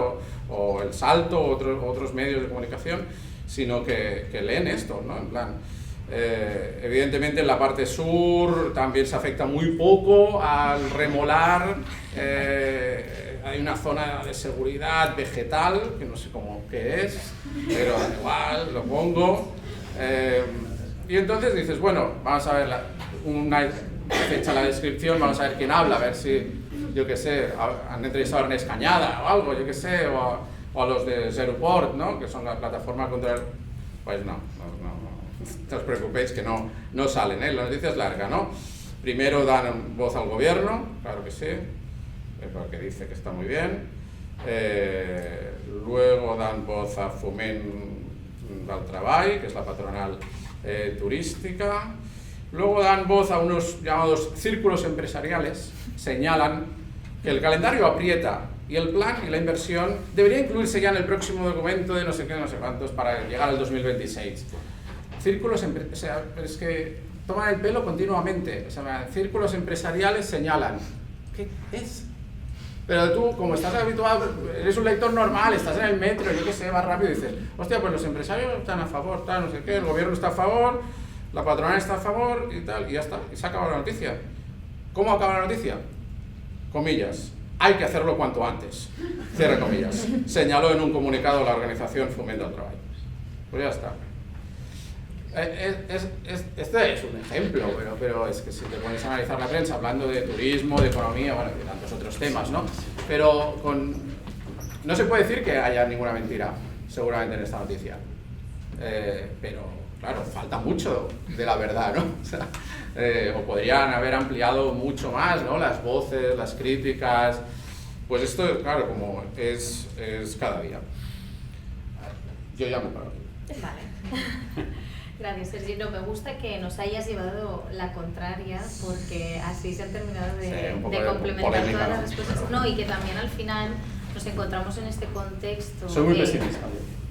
o El Salto o otros medios de comunicación, sino que leen esto, ¿no? En plan, evidentemente en la parte sur también se afecta muy poco al remolar. Hay una zona de seguridad vegetal, que no sé cómo qué es, pero igual lo pongo. Y entonces dices, bueno, vamos a ver, una fecha la descripción, vamos a ver quién habla, a ver si, yo qué sé, han entrevistado a Ernest Cañada o algo, yo qué sé, o a los de Zeroport, ¿no? Que son la plataforma contra el... Pues no os preocupéis que no salen, ¿eh? La noticia es larga, ¿no? Primero dan voz al gobierno, claro que sí, porque dice que está muy bien. Luego dan voz a Foment del Treball, que es la patronal turística. Luego dan voz a unos llamados círculos empresariales, señalan que el calendario aprieta y el plan y la inversión debería incluirse ya en el próximo documento de no sé qué, no sé cuántos, para llegar al 2026. Círculos o sea, es que toman el pelo continuamente. O sea, círculos empresariales señalan. ¿Qué es? Pero tú, como estás habituado, eres un lector normal, estás en el metro, yo qué sé, vas rápido y dices, hostia, pues los empresarios están a favor, tal, no sé qué, el gobierno está a favor, la patronal está a favor y tal, y ya está, y se acaba la noticia. ¿Cómo acaba la noticia? Comillas. Hay que hacerlo cuanto antes. Cierre comillas. Señaló en un comunicado la organización Foment del Treball. Pues ya está. Este es un ejemplo, pero es que si te pones a analizar la prensa hablando de turismo, de economía, bueno, de tantos otros temas, ¿no? Pero no se puede decir que haya ninguna mentira, seguramente, en esta noticia. Pero, claro, falta mucho de la verdad, ¿no? O sea, o podrían haber ampliado mucho más, ¿no? Las voces, las críticas. Pues esto, claro, como es cada día. Yo ya me paro aquí. Vale. Gracias, Sergi. No, me gusta que nos hayas llevado la contraria, porque así se han terminado de complementar polémica, todas las ¿no? respuestas. No, y que también al final nos encontramos en este contexto. Soy muy pesimista.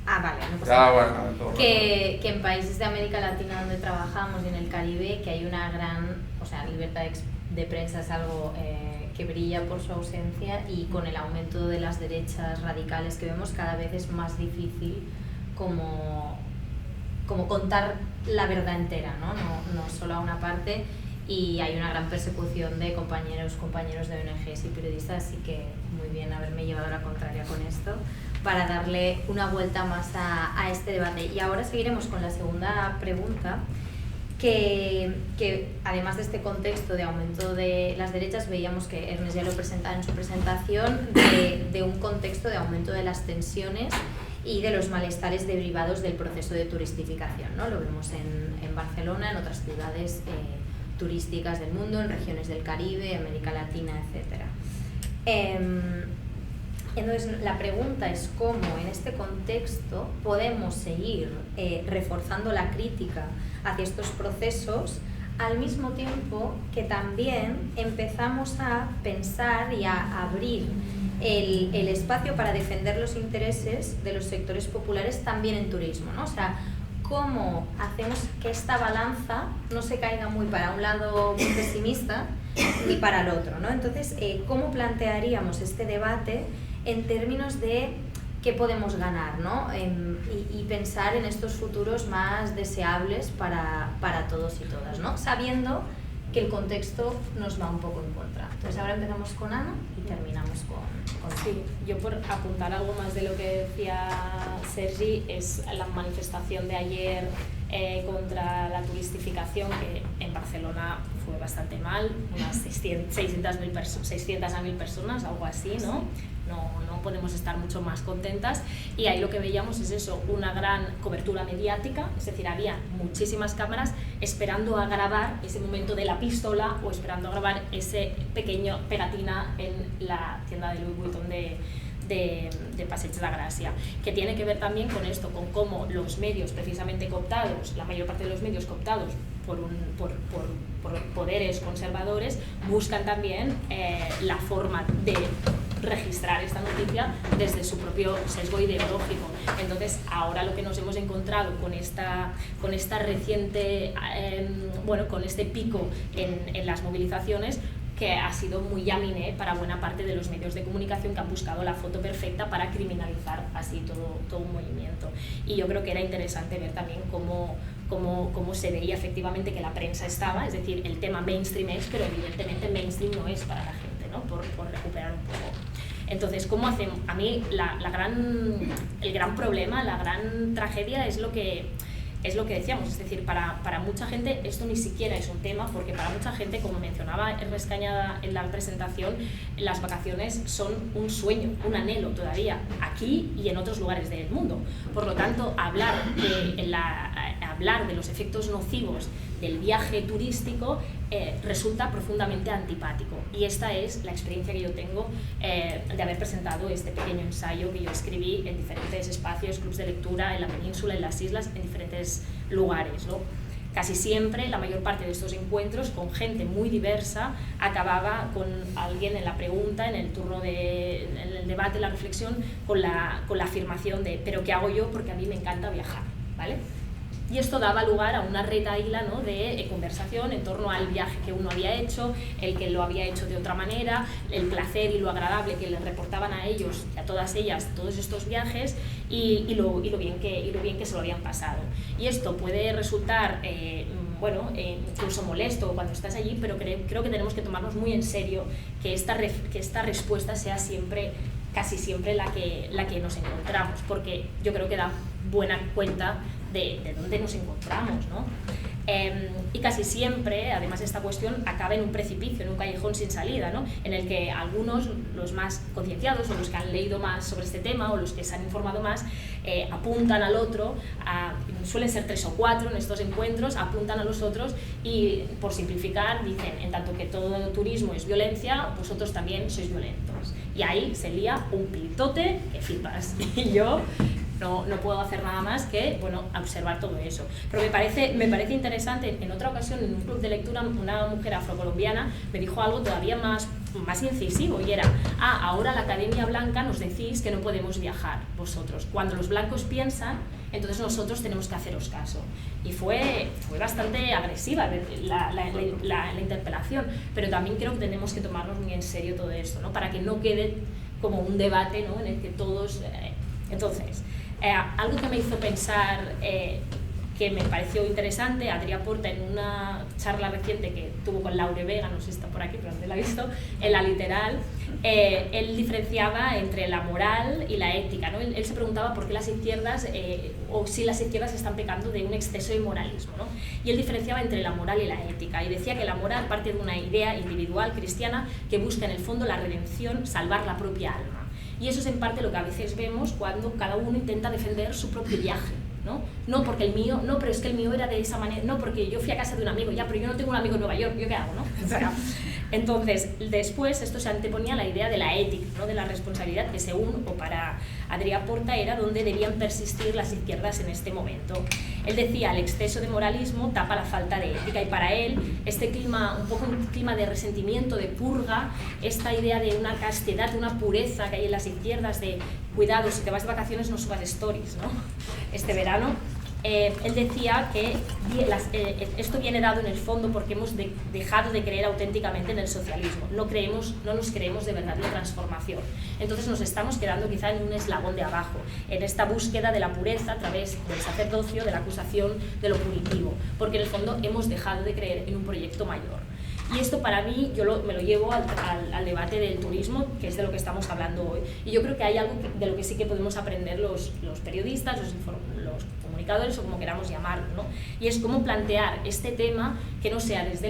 Vale, no pasa nada. Bueno, que en países de América Latina donde trabajamos y en el Caribe, que hay una gran, o sea, libertad de prensa es algo que brilla por su ausencia, y con el aumento de las derechas radicales que vemos, cada vez es más difícil como contar la verdad entera, no solo a una parte, y hay una gran persecución de compañeros de ONGs y periodistas, así que muy bien haberme llevado a la contraria con esto, para darle una vuelta más a este debate. Y ahora seguiremos con la segunda pregunta, que además de este contexto de aumento de las derechas, veíamos que Ernest ya lo presentaba en su presentación, de un contexto de aumento de las tensiones y de los malestares derivados del proceso de turistificación, ¿no? Lo vemos en Barcelona, en otras ciudades turísticas del mundo, en regiones del Caribe, América Latina, etc. Entonces, la pregunta es cómo en este contexto podemos seguir reforzando la crítica hacia estos procesos al mismo tiempo que también empezamos a pensar y a abrir el espacio para defender los intereses de los sectores populares también en turismo, ¿no? O sea, cómo hacemos que esta balanza no se caiga muy para un lado muy pesimista ni para el otro, ¿no? Entonces, ¿cómo plantearíamos este debate en términos de qué podemos ganar, ¿no? Y pensar en estos futuros más deseables para todos y todas, ¿no? Sabiendo que el contexto nos va un poco en contra. Entonces ahora empezamos con Ana y terminamos con Sí, yo por apuntar algo más de lo que decía Sergi, es la manifestación de ayer contra la turistificación, que en Barcelona fue bastante mal, unas 600.000 personas, algo así, ¿no? No podemos estar mucho más contentas, y ahí lo que veíamos es eso, una gran cobertura mediática, es decir, había muchísimas cámaras esperando a grabar ese momento de la pistola o esperando a grabar ese pequeño pegatina en la tienda de Louis Vuitton de Passeig de Gràcia, que tiene que ver también con esto, con cómo los medios precisamente cooptados, la mayor parte de los medios cooptados por poderes conservadores, buscan también la forma de registrar esta noticia desde su propio sesgo ideológico. Entonces, ahora lo que nos hemos encontrado con esta reciente, con este pico en las movilizaciones, que ha sido muy laminé para buena parte de los medios de comunicación, que han buscado la foto perfecta para criminalizar así todo un movimiento. Y yo creo que era interesante ver también cómo se veía efectivamente que la prensa estaba, es decir, el tema mainstream es, pero evidentemente mainstream no es para la gente, ¿no? Por recuperar un poco. Entonces, ¿cómo hacemos? A mí el gran problema, la gran tragedia es lo que decíamos, es decir, para mucha gente esto ni siquiera es un tema, porque para mucha gente, como mencionaba Ernest Cañada en la presentación, las vacaciones son un sueño, un anhelo todavía, aquí y en otros lugares del mundo. Por lo tanto, hablar de los efectos nocivos del viaje turístico resulta profundamente antipático, y esta es la experiencia que yo tengo de haber presentado este pequeño ensayo que yo escribí en diferentes espacios, clubs de lectura, en la península, en las islas, en diferentes lugares, ¿no? Casi siempre, la mayor parte de estos encuentros con gente muy diversa, acababa con alguien en la pregunta, en el turno en el debate, la reflexión, con la afirmación de «pero ¿qué hago yo? Porque a mí me encanta viajar», ¿vale? Y esto daba lugar a una retahíla, ¿no?, de conversación en torno al viaje que uno había hecho, el que lo había hecho de otra manera, el placer y lo agradable que les reportaban a ellos y a todas ellas todos estos viajes, y lo bien que se lo habían pasado. Y esto puede resultar incluso molesto cuando estás allí, pero creo que tenemos que tomarnos muy en serio que esta respuesta sea casi siempre la que nos encontramos, porque yo creo que da buena cuenta de dónde nos encontramos, ¿no? Y casi siempre, además, esta cuestión acaba en un precipicio, en un callejón sin salida, ¿no? En el que algunos, los más concienciados o los que han leído más sobre este tema o los que se han informado más, apuntan al otro, suelen ser 3 o 4 en estos encuentros, apuntan a los otros y, por simplificar, dicen, en tanto que todo turismo es violencia, vosotros también sois violentos. Y ahí se lía un pitote que flipas. Y yo no puedo hacer nada más que observar todo eso. Pero me parece interesante, en otra ocasión en un club de lectura una mujer afrocolombiana me dijo algo todavía más incisivo, y era: ahora la Academia Blanca nos decís que no podemos viajar vosotros. Cuando los blancos piensan, entonces nosotros tenemos que haceros caso. Y fue bastante agresiva la interpelación, pero también creo que tenemos que tomarnos muy en serio todo esto, ¿no? Para que no quede como un debate, ¿no?, en el que todos... Entonces, algo que me hizo pensar, que me pareció interesante, Adrià Porta, en una charla reciente que tuvo con Laure Vega, no sé si está por aquí, pero no la he visto, en La Literal, él diferenciaba entre la moral y la ética, ¿no? Él se preguntaba por qué las izquierdas, o si las izquierdas están pecando de un exceso de moralismo, ¿no? Y él diferenciaba entre la moral y la ética, y decía que la moral parte de una idea individual cristiana que busca en el fondo la redención, salvar la propia alma. Y eso es en parte lo que a veces vemos cuando cada uno intenta defender su propio viaje, ¿no? No porque el mío, no, pero es que el mío era de esa manera, no, porque yo fui a casa de un amigo, ya, pero yo no tengo un amigo en Nueva York, ¿yo qué hago, no? O sea, Entonces, después esto se anteponía a la idea de la ética, ¿no? De la responsabilidad, que según, o para Adrià Porta, era donde debían persistir las izquierdas en este momento. Él decía, el exceso de moralismo tapa la falta de ética, y para él este clima, un poco un clima de resentimiento, de purga, esta idea de una castidad, de una pureza que hay en las izquierdas, de cuidado, si te vas de vacaciones no subas stories, ¿no? Este verano. Él decía que esto viene dado en el fondo porque hemos dejado de creer auténticamente en el socialismo, no nos creemos de verdad la transformación, entonces nos estamos quedando quizá en un eslabón de abajo, en esta búsqueda de la pureza a través del sacerdocio, de la acusación, de lo punitivo, porque en el fondo hemos dejado de creer en un proyecto mayor. Y esto para mí, me lo llevo al debate del turismo, que es de lo que estamos hablando hoy. Y yo creo que hay algo de lo que sí que podemos aprender los periodistas, los comunicadores o como queramos llamarlo, ¿no? Y es cómo plantear este tema que no sea desde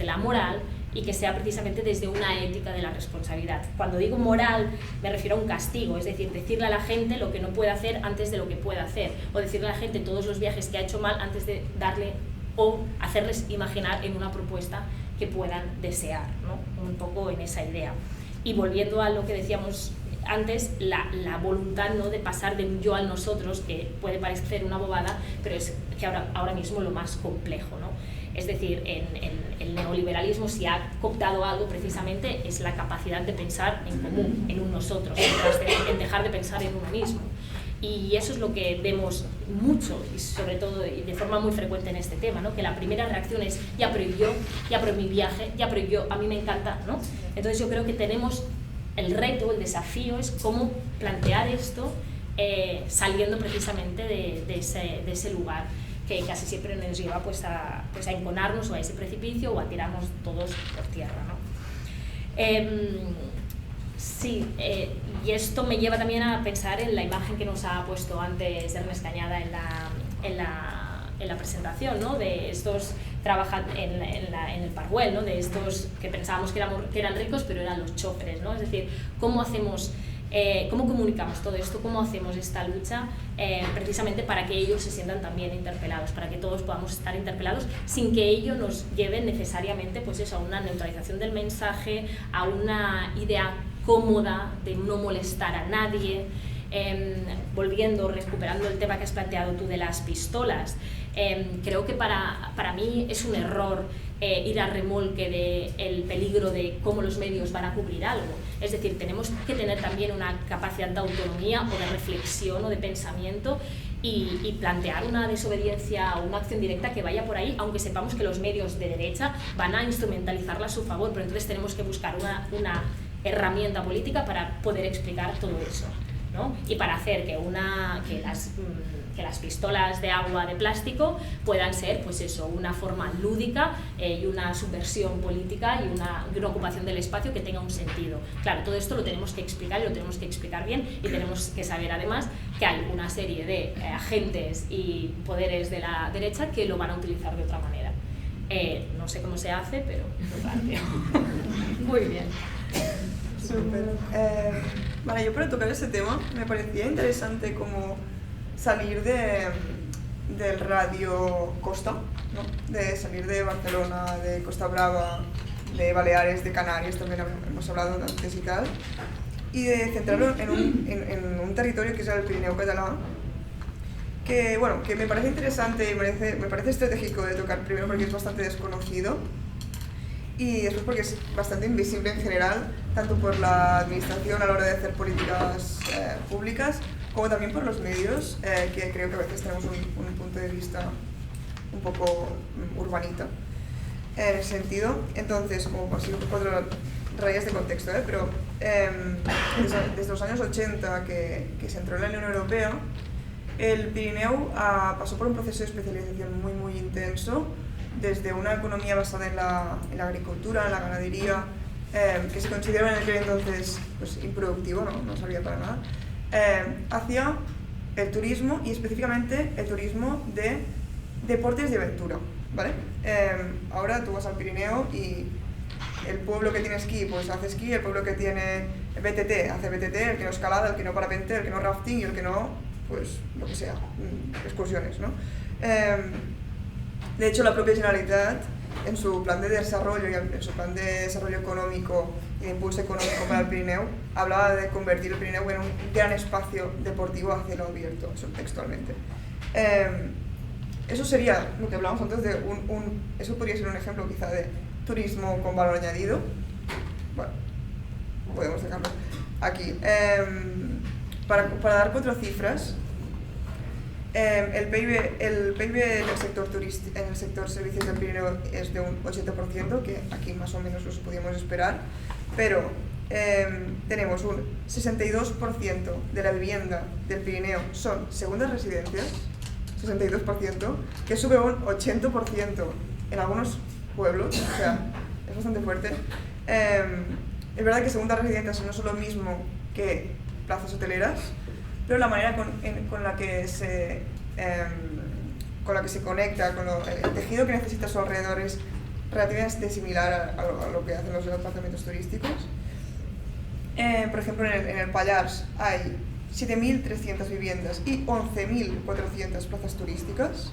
la moral y que sea precisamente desde una ética de la responsabilidad. Cuando digo moral me refiero a un castigo, es decir, decirle a la gente lo que no puede hacer antes de lo que puede hacer, o decirle a la gente todos los viajes que ha hecho mal antes de darle o hacerles imaginar en una propuesta que puedan desear, ¿no? Un poco en esa idea. Y volviendo a lo que decíamos antes, la voluntad, ¿no? De pasar de un yo al nosotros, que puede parecer una bobada, pero es que ahora mismo lo más complejo, ¿no? Es decir, en el neoliberalismo, si ha cooptado algo precisamente, es la capacidad de pensar en común, en un nosotros, en dejar de pensar en uno mismo. Y eso es lo que vemos mucho y sobre todo y de forma muy frecuente en este tema, ¿no? Que la primera reacción es ya pero yo, ya pero mi viaje, ya pero yo, a mí me encanta, ¿no? Entonces yo creo que tenemos el reto, el desafío es cómo plantear esto saliendo precisamente de ese lugar que casi siempre nos lleva pues a enconarnos o a ese precipicio o a tirarnos todos por tierra, ¿no? Sí, y esto me lleva también a pensar en la imagen que nos ha puesto antes Ernest Cañada en la presentación, ¿no? De estos trabajan en el Parwell, ¿no? De estos que pensábamos que eran ricos pero eran los choferes, ¿no? Es decir, ¿cómo comunicamos todo esto? ¿Cómo hacemos esta lucha precisamente para que ellos se sientan también interpelados, para que todos podamos estar interpelados sin que ello nos lleve necesariamente pues eso, a una neutralización del mensaje, a una idea cómoda de no molestar a nadie? Recuperando el tema que has planteado tú de las pistolas, creo que para mí es un error ir a remolque del peligro de cómo los medios van a cubrir algo. Es decir, tenemos que tener también una capacidad de autonomía o de reflexión o de pensamiento y plantear una desobediencia o una acción directa que vaya por ahí, aunque sepamos que los medios de derecha van a instrumentalizarla a su favor, pero entonces tenemos que buscar una herramienta política para poder explicar todo eso, ¿no? Y para hacer que las pistolas de agua de plástico puedan ser pues eso, una forma lúdica y una subversión política y una ocupación del espacio que tenga un sentido. Claro, todo esto lo tenemos que explicar y lo tenemos que explicar bien y tenemos que saber además que hay una serie de agentes y poderes de la derecha que lo van a utilizar de otra manera. No sé cómo se hace, pero lo planteo. Muy bien. Súper. Vale, yo para tocar ese tema me parecía interesante como salir del radio Costa, ¿no? De salir de Barcelona, de Costa Brava, de Baleares, de Canarias, también hemos hablado antes y tal, y de centrarlo en un territorio que es el Pirineo catalán, que, bueno, que me parece interesante y me parece estratégico de tocar, primero porque es bastante desconocido y después porque es bastante invisible en general, tanto por la administración a la hora de hacer políticas públicas, como también por los medios, que creo que a veces tenemos un punto de vista un poco urbanita en ese sentido. Entonces, como así 4 rayas de contexto, pero desde los años 80 que se entró en la Unión Europea, el Pirineo pasó por un proceso de especialización muy, muy intenso, desde una economía basada en la agricultura, en la ganadería, que se consideraba en aquel entonces pues, improductivo, no servía para nada, hacia el turismo y específicamente el turismo de deportes de aventura, ¿vale? Ahora tú vas al Pirineo y el pueblo que tiene esquí pues hace esquí, el pueblo que tiene BTT hace BTT, el que no escalada, el que no parapente, el que no rafting y el que no, pues lo que sea, excursiones, ¿no? De hecho, la propia Generalitat en su plan de desarrollo y en su plan de desarrollo económico y de impulso económico para el Pirineo, hablaba de convertir el Pirineo en un gran espacio deportivo a cielo abierto, eso textualmente. Eso sería lo que hablábamos antes de eso podría ser un ejemplo quizá de turismo con valor añadido. Bueno, podemos dejarlo aquí. Para dar 4 cifras, el PIB en el sector en el sector servicios del Pirineo es de un 80%, que aquí más o menos los podíamos esperar, pero tenemos un 62% de la vivienda del Pirineo son segundas residencias, 62%, que sube un 80% en algunos pueblos, o sea, es bastante fuerte. Es verdad que segundas residencias no son lo mismo que plazas hoteleras, pero la manera con la que se conecta, el tejido que necesita a su alrededor es relativamente similar a lo que hacen los departamentos turísticos. Por ejemplo, en el Pallars hay 7.300 viviendas y 11.400 plazas turísticas.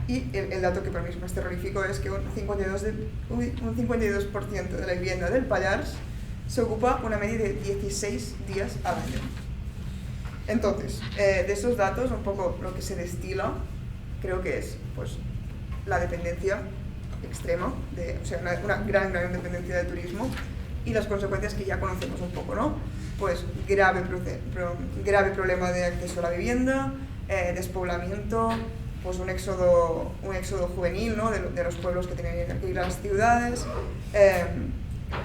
Y el dato que para mí es más terrorífico es que un 52% de la vivienda del Pallars se ocupa una media de 16 días al año. Entonces, de esos datos, un poco lo que se destila, creo que es pues, la dependencia extrema, o sea, una gran dependencia del turismo y las consecuencias que ya conocemos un poco, ¿no? Pues grave problema de acceso a la vivienda, despoblamiento, pues un éxodo juvenil, ¿no? de los pueblos que tienen que ir a las ciudades,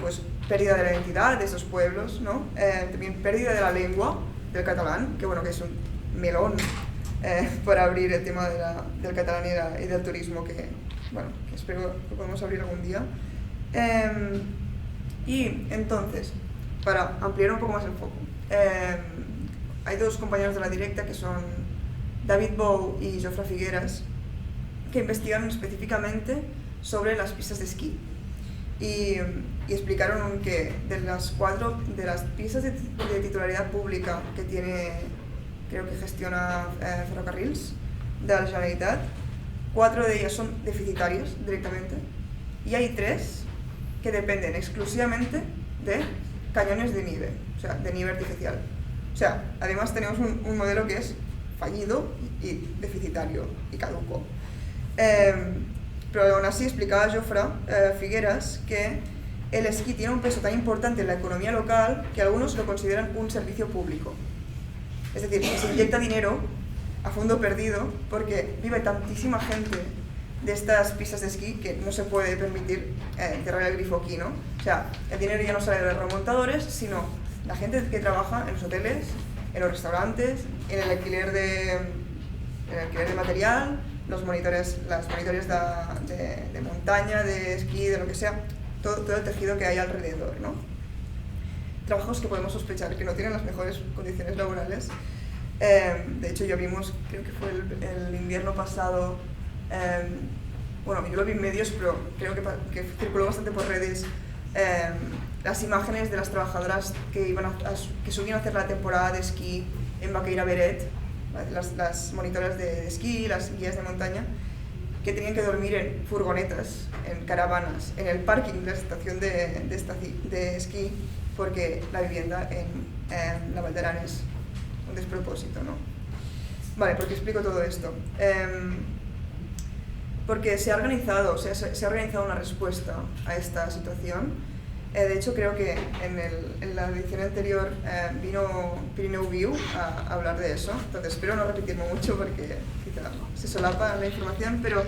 pues pérdida de la identidad de esos pueblos, ¿no? También pérdida de la lengua del catalán, que bueno, que es un melón para abrir el tema del catalán y del turismo, que bueno, que espero que podamos abrir algún día. Y entonces, para ampliar un poco más el foco, hay 2 compañeros de la directa que son David Bou y Jofre Figueras, que investigaron específicamente sobre las pistas de esquí y explicaron que de las pistas de titularidad pública que tiene, creo que gestiona Ferrocarrils de la Generalitat, 4 de ellas son deficitarias directamente y hay 3 que dependen exclusivamente de cañones de nieve, o sea, de nieve artificial. O sea, además tenemos un modelo que es fallido y deficitario y caduco. Pero aún así explicaba Jofre Figueras que el esquí tiene un peso tan importante en la economía local que algunos lo consideran un servicio público. Es decir, que se inyecta dinero a fondo perdido porque vive tantísima gente de estas pistas de esquí que no se puede permitir cerrar el grifo aquí, ¿no? O sea, el dinero ya no sale de los remontadores, sino la gente que trabaja en los hoteles, en los restaurantes, en el alquiler de material, las monitores de montaña, de esquí, de lo que sea, todo el tejido que hay alrededor, ¿no? Trabajos que podemos sospechar que no tienen las mejores condiciones laborales. De hecho, ya vimos, creo que fue el invierno pasado, bueno, yo lo vi en medios, pero creo que circuló bastante por redes, las imágenes de las trabajadoras que subían a hacer la temporada de esquí en Baqueira Beret, las monitoras de esquí, las guías de montaña, que tenían que dormir en furgonetas, en caravanas, en el parking de la estación de esquí, porque la vivienda en la Valderán es un despropósito, ¿no? Vale, ¿por qué explico todo esto? Porque se ha organizado una respuesta a esta situación. De hecho, creo que en la edición anterior vino Pirineu Viu a hablar de eso, entonces espero no repetirme mucho porque quizá se solapa la información, pero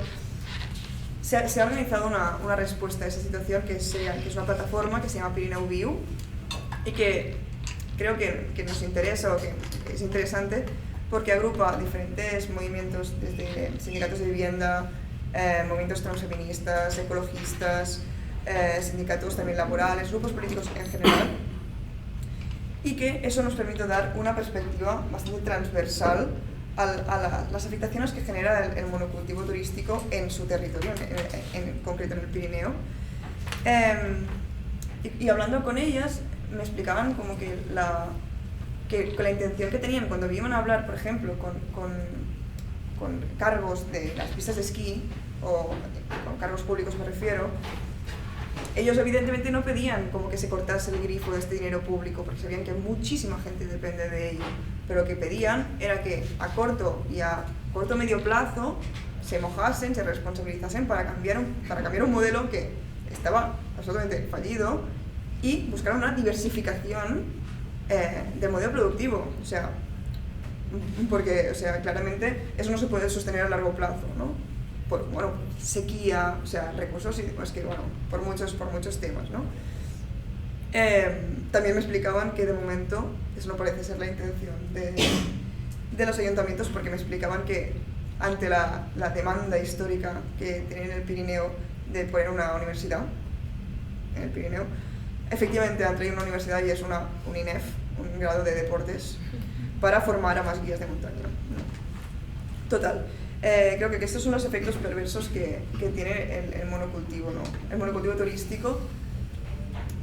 se ha organizado una respuesta a esa situación que es una plataforma que se llama Pirineu Viu y que creo que nos interesa o que es interesante porque agrupa diferentes movimientos, desde sindicatos de vivienda, movimientos transfeministas, ecologistas, sindicatos también laborales, grupos políticos en general, y que eso nos permite dar una perspectiva bastante transversal a las afectaciones que genera el monocultivo turístico en su territorio, en concreto en el Pirineo. Y hablando con ellas, me explicaban como que con la intención que tenían cuando iban a hablar, por ejemplo, con cargos de las pistas de esquí, o con cargos públicos me refiero, ellos evidentemente no pedían como que se cortase el grifo de este dinero público, porque sabían que muchísima gente depende de ello, pero lo que pedían era que a corto y a corto medio plazo se mojasen, se responsabilizasen para cambiar un modelo que estaba absolutamente fallido y buscar una diversificación del modelo productivo, o sea, porque claramente eso no se puede sostener a largo plazo, ¿no? Por sequía, o sea, recursos, y es que, por muchos temas, ¿no? También me explicaban que de momento eso no parece ser la intención de los ayuntamientos, porque me explicaban que ante la demanda histórica que tienen en el Pirineo de poner una universidad en el Pirineo, efectivamente han traído una universidad y es un INEF, un grado de deportes, para formar a más guías de montaña, ¿no? Total. Creo que estos son los efectos perversos que tiene el monocultivo, ¿no? El monocultivo turístico,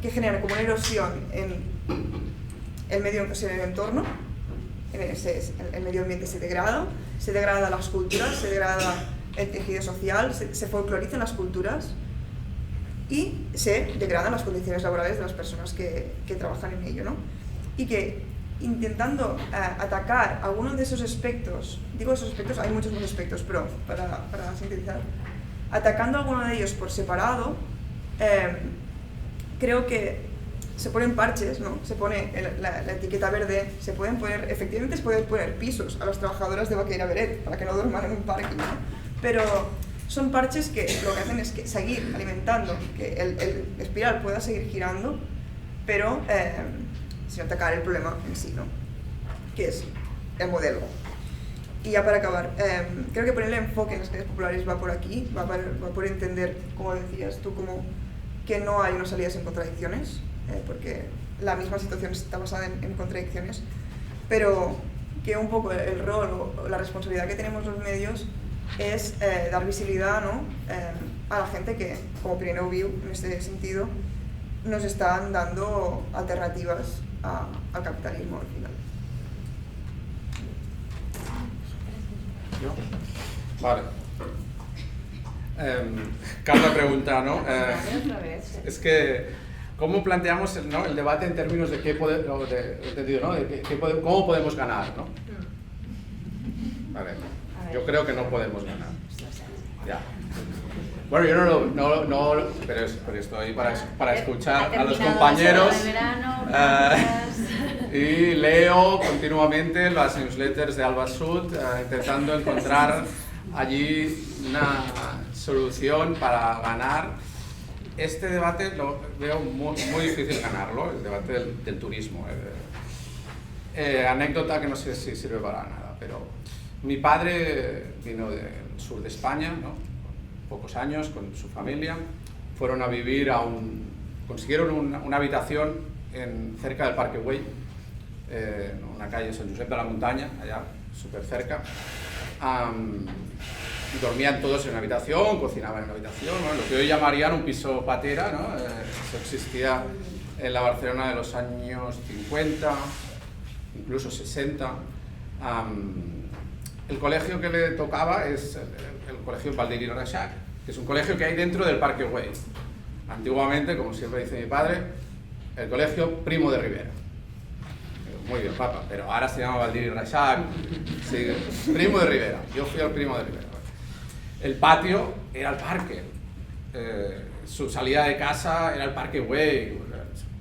que genera como una erosión en el medio, o sea, en el entorno, el medio ambiente se degrada las culturas, se degrada el tejido social, se folclorizan las culturas y se degradan las condiciones laborales de las personas que trabajan en ello, ¿no? Y que intentando atacar algunos de esos aspectos, digo esos aspectos, hay muchos más aspectos, pero para sintetizar, atacando alguno de ellos por separado, creo que se ponen parches, ¿no? Se pone la etiqueta verde, efectivamente se pueden poner pisos a las trabajadoras de Baqueira Beret para que no duerman en un parque, ¿no? Pero son parches que lo que hacen es que seguir alimentando, que el espiral pueda seguir girando, pero sin atacar el problema en sí, ¿no? Que es el modelo. Y ya para acabar, creo que poner el enfoque en las calles populares va por aquí, va por entender, como decías tú, como que no hay unas salidas en contradicciones, porque la misma situación está basada en contradicciones, pero que un poco el rol o la responsabilidad que tenemos los medios es dar visibilidad, ¿no? A la gente que, como Pirineu Viu, en este sentido, nos están dando alternativas al capitalismo al final. ¿Yo? Vale. Carla pregunta, ¿no? Es que, ¿cómo planteamos el debate en términos de qué cómo podemos ganar, ¿no? Vale. Yo creo que no podemos ganar. Ya. Bueno, yo no pero estoy para escuchar a los compañeros y leo continuamente las newsletters de Alba Sud, intentando encontrar allí una solución para ganar. Este debate lo veo muy difícil ganarlo, el debate del turismo. Anécdota que no sé si sirve para nada, pero mi padre vino del sur de España, ¿no? Pocos años con su familia, fueron a vivir consiguieron una habitación cerca del Parque Güell, en una calle San Josep de la Montaña, allá súper cerca. Dormían todos en una habitación, cocinaban en una habitación, ¿no? Lo que hoy llamarían un piso patera, ¿no? Eso existía en la Barcelona de los años 50, incluso 60. El colegio que le tocaba es el colegio Baldiri Reixac, que es un colegio que hay dentro del Parque Güell. Antiguamente, como siempre dice mi padre, el colegio Primo de Rivera. Muy bien, papá, pero ahora se llama Baldiri Reixac, sí, Primo de Rivera. Yo fui al Primo de Rivera. El patio era el parque. Su salida de casa era el Parque Güell.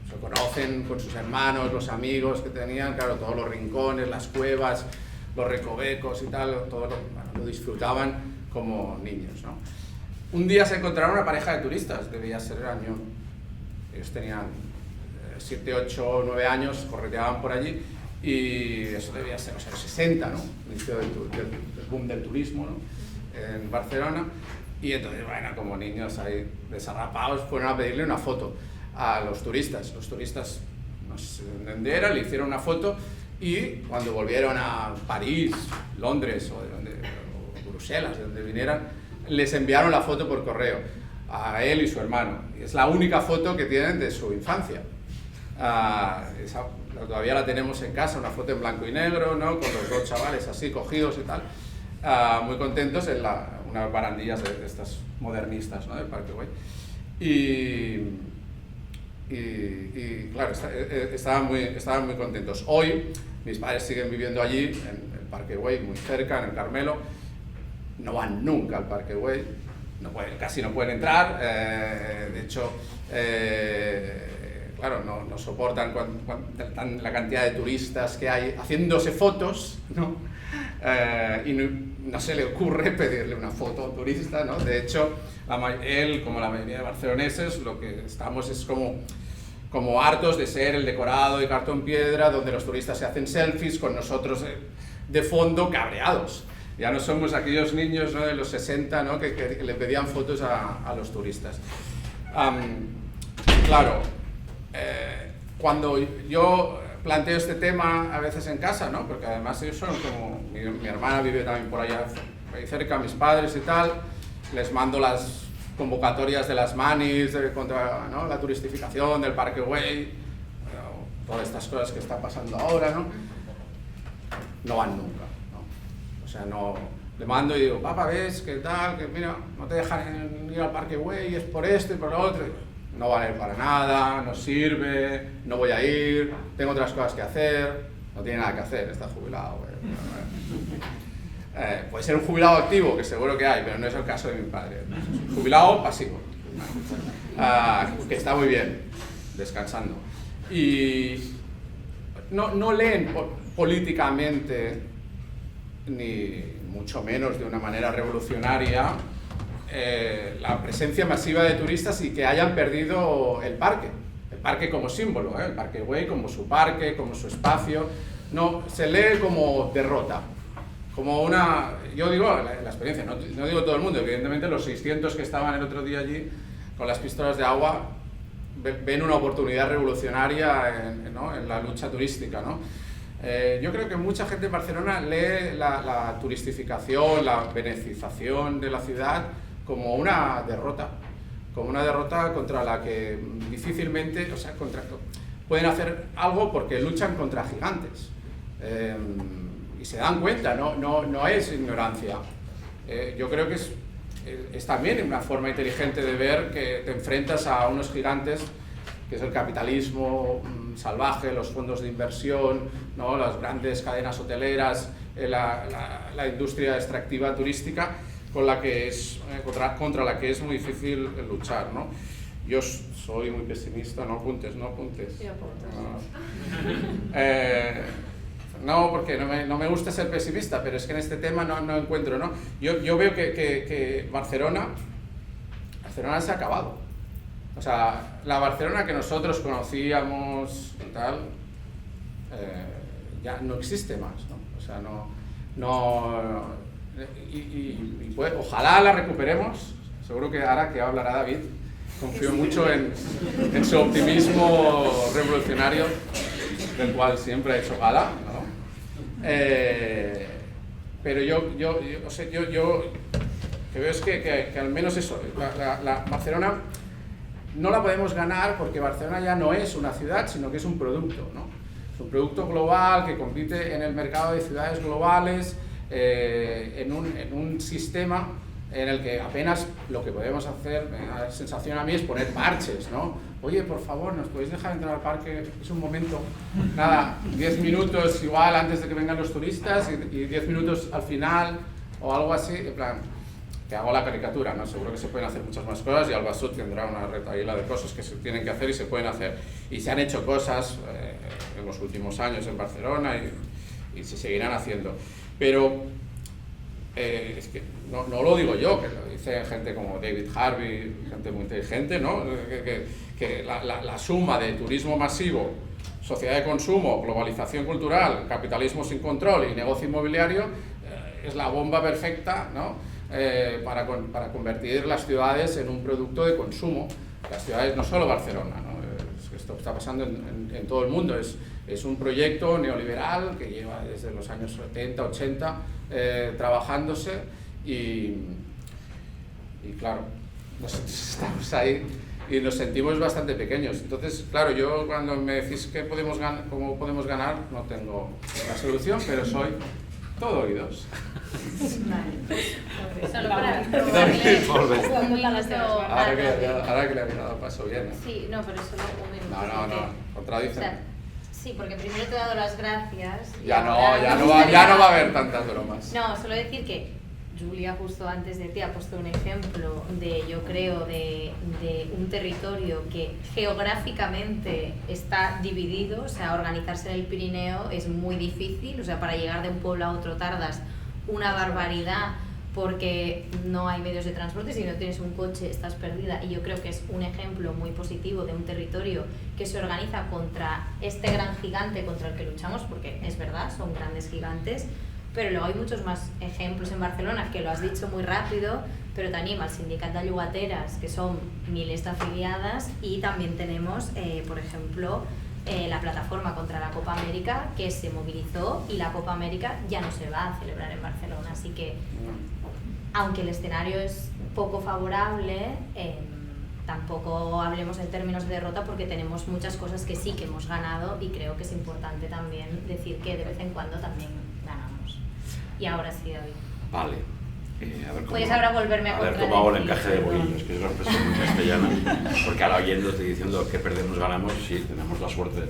Se conocen con sus hermanos, los amigos que tenían, claro, todos los rincones, las cuevas, los recovecos y tal, todo lo disfrutaban como niños, ¿no? Un día se encontraron una pareja de turistas, debía ser el año, ellos tenían 7, 8, 9 años, correteaban por allí, y eso debía ser, los 60, ¿no? Inicio del boom del turismo, ¿no? En Barcelona, y entonces, bueno, como niños ahí desarrapados, fueron a pedirle una foto a los turistas. Los turistas no sé dónde era, le hicieron una foto, y cuando volvieron a París, Londres o Bruselas, de donde vinieran, les enviaron la foto por correo a él y su hermano. Y es la única foto que tienen de su infancia. Todavía la tenemos en casa, una foto en blanco y negro, ¿no? Con los dos chavales así cogidos y tal. muy contentos en unas barandillas de estas modernistas, ¿no? Del Parque Güell. Y claro, estaban muy contentos. Hoy mis padres siguen viviendo allí, en el Parque Güell, muy cerca, en el Carmelo. No van nunca al Parque Güell, casi no pueden entrar. De hecho, claro, no soportan la cantidad de turistas que hay haciéndose fotos, ¿no? Y no se le ocurre pedirle una foto a un turista, ¿no? De hecho, él, como la mayoría de barceloneses, lo que estamos es como hartos de ser el decorado de cartón piedra, donde los turistas se hacen selfies con nosotros de fondo cabreados. Ya no somos aquellos niños, ¿no?, de los 60, ¿no?, que le pedían fotos a los turistas. Claro, cuando yo planteo este tema a veces en casa, ¿no?, porque además ellos son como... Mi hermana vive también por allá, ahí cerca, mis padres y tal, les mando las convocatorias de las manis contra, ¿no?, la turistificación del Parque Güell, todas estas cosas que están pasando ahora, ¿no? No van nunca, ¿no? O sea, no... Le mando y digo, papá, ¿ves qué tal? Que mira, no te dejan ir al Parque Güell, es por esto y por lo otro. No vale para nada, no sirve, no voy a ir, tengo otras cosas que hacer. No tiene nada que hacer, está jubilado. Puede ser un jubilado activo, que seguro que hay, pero no es el caso de mi padre. Es un jubilado pasivo, que está muy bien, descansando. Y no leen políticamente, ni mucho menos de una manera revolucionaria, la presencia masiva de turistas y que hayan perdido el parque como símbolo, el Parque Güell como su parque, como su espacio. No, se lee como derrota, como una... Yo digo la experiencia, no digo todo el mundo, evidentemente los 600 que estaban el otro día allí con las pistolas de agua ven una oportunidad revolucionaria en la lucha turística, ¿no? Yo creo que mucha gente en Barcelona lee la turistificación, la benecización de la ciudad como una derrota contra la que difícilmente, o sea, pueden hacer algo porque luchan contra gigantes. Y se dan cuenta, no es ignorancia. Yo creo que es también una forma inteligente de ver que te enfrentas a unos gigantes, que es el capitalismo salvaje, los fondos de inversión, ¿no?, las grandes cadenas hoteleras, la industria extractiva turística, contra la que es muy difícil luchar, ¿no? Yo soy muy pesimista, no apuntes. Sí, apuntes. No, porque no me gusta ser pesimista, pero es que en este tema no encuentro, ¿no? Yo veo que Barcelona se ha acabado. O sea, la Barcelona que nosotros conocíamos y tal, ya no existe más, ¿no? O sea, pues, ojalá la recuperemos. Seguro que ahora que hablará David, confío mucho en su optimismo revolucionario, del cual siempre ha hecho gala, ¿no? Pero yo que veo es que al menos eso, la Barcelona no la podemos ganar porque Barcelona ya no es una ciudad, sino que es un producto, ¿no? Es un producto global que compite en el mercado de ciudades globales, en un sistema en el que apenas lo que podemos hacer, me da la sensación a mí, es poner parches, ¿no? Oye, por favor, ¿nos podéis dejar entrar al parque? Es un momento, nada, 10 minutos igual antes de que vengan los turistas y 10 minutos al final o algo así, en plan, que hago la caricatura, ¿no? Seguro que se pueden hacer muchas más cosas y Albasud tendrá una retahíla de cosas que se tienen que hacer y se pueden hacer. Y se han hecho cosas en los últimos años en Barcelona y se seguirán haciendo. Pero es que no lo digo yo, que lo dice gente como David Harvey, gente muy inteligente, ¿no? Que la suma de turismo masivo, sociedad de consumo, globalización cultural, capitalismo sin control y negocio inmobiliario es la bomba perfecta, ¿no? Para convertir las ciudades en un producto de consumo. Las ciudades, no solo Barcelona, ¿no? Esto está pasando en todo el mundo, es un proyecto neoliberal que lleva desde los años 70, 80 trabajándose y claro, nosotros estamos ahí y nos sentimos bastante pequeños. Entonces, claro, yo cuando me decís cómo podemos ganar, no tengo la solución, pero soy Todo oídos. Vale. Solo para Volve. un minuto. Ahora que le había dado paso bien. Sí, no, pero solo un minuto. No, contradicen. Sí, porque primero te he dado las gracias. Ya no va a haber tantas bromas. No, solo decir que Julia justo antes de ti ha puesto un ejemplo de, yo creo, de un territorio que geográficamente está dividido, o sea, organizarse en el Pirineo es muy difícil, o sea, para llegar de un pueblo a otro tardas una barbaridad porque no hay medios de transporte, si no tienes un coche estás perdida, y yo creo que es un ejemplo muy positivo de un territorio que se organiza contra este gran gigante contra el que luchamos, porque es verdad, son grandes gigantes, pero luego hay muchos más ejemplos en Barcelona, que lo has dicho muy rápido, pero tenim el Sindicat de Llogateres, que son miles de afiliadas, y también tenemos, por ejemplo, la plataforma contra la Copa América, que se movilizó, y la Copa América ya no se va a celebrar en Barcelona, así que aunque el escenario es poco favorable, tampoco hablemos en términos de derrota, porque tenemos muchas cosas que sí que hemos ganado, y creo que es importante también decir que de vez en cuando también ganamos. Y ahora sí, David. Vale. A ver cómo, puedes ahora volverme a ver cómo hago el encaje de bolillos, que es una expresión muy castellana, porque ahora oyéndote diciendo que perdemos, ganamos, sí, tenemos la suerte de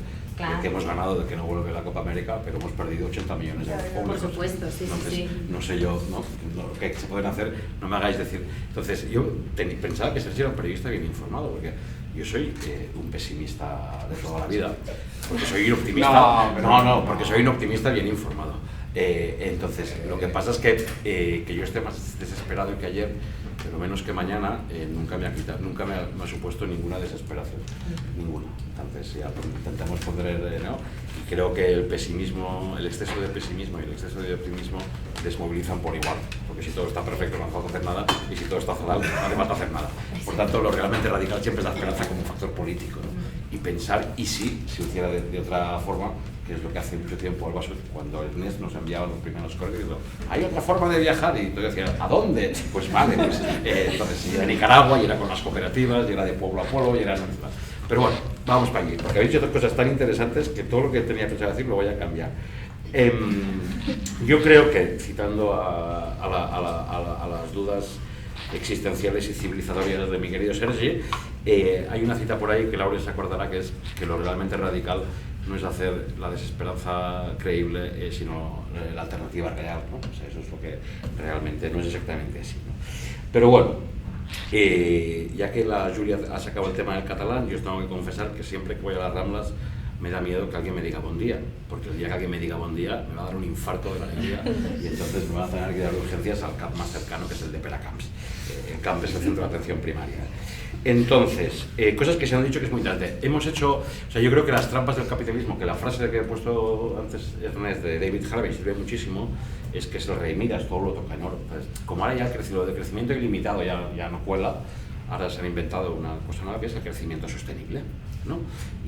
que hemos ganado, de que no vuelve la Copa América, pero hemos perdido 80 millones de euros públicos. Por supuesto, sí, entonces, sí. No sé yo, lo que se pueden hacer, no me hagáis decir. Entonces, yo pensaba que Sergi era un periodista bien informado, porque yo soy un pesimista de toda la vida, porque soy un optimista. Porque soy un optimista bien informado. Entonces, lo que pasa es que yo esté más desesperado que ayer, pero menos que mañana, nunca me ha supuesto ninguna desesperación, ninguna. Entonces, ya intentamos poner, ¿no? Y creo que el pesimismo, el exceso de pesimismo y el exceso de optimismo desmovilizan por igual, porque si todo está perfecto no hace falta hacer nada, y si todo está fatal no hace falta hacer nada. Por tanto, lo realmente radical siempre es la esperanza como un factor político, ¿no? Y pensar, y si se hiciera de otra forma, que es lo que hace mucho tiempo Alba Sud, cuando Ernest nos enviaba los primeros correos, diciendo, hay otra forma de viajar, y entonces decía, ¿a dónde? Pues vale, pues, entonces y era Nicaragua, y era con las cooperativas, y era de pueblo a pueblo, y era... Pero bueno, vamos para allí, porque habéis dicho otras cosas tan interesantes que todo lo que tenía pensado decir lo voy a cambiar. Yo creo que, citando a las dudas existenciales y civilizatorias de mi querido Sergi, hay una cita por ahí que Laura se acordará, que es que lo realmente radical no es hacer la desesperanza creíble, sino la alternativa real, ¿no? O sea, eso es lo que realmente no es exactamente así, ¿no? Pero bueno, ya que la Julia ha sacado el tema del catalán, yo os tengo que confesar que siempre que voy a las Ramblas me da miedo que alguien me diga bon día, porque el día que alguien me diga bon día me va a dar un infarto de la alegría y entonces me va a tener que dar urgencias al CAP más cercano, que es el de Peracamps. El CAMP es el centro de atención primaria. Entonces, cosas que se han dicho que es muy interesante. Hemos hecho, o sea, yo creo que las trampas del capitalismo, que la frase que he puesto antes Ernest de David Harvey sirve muchísimo, es que es el rey Midas, todo lo toca en oro. Entonces, como ahora ya lo de crecimiento ilimitado ya no cuela, ahora se han inventado una cosa nueva que es el crecimiento sostenible, ¿no?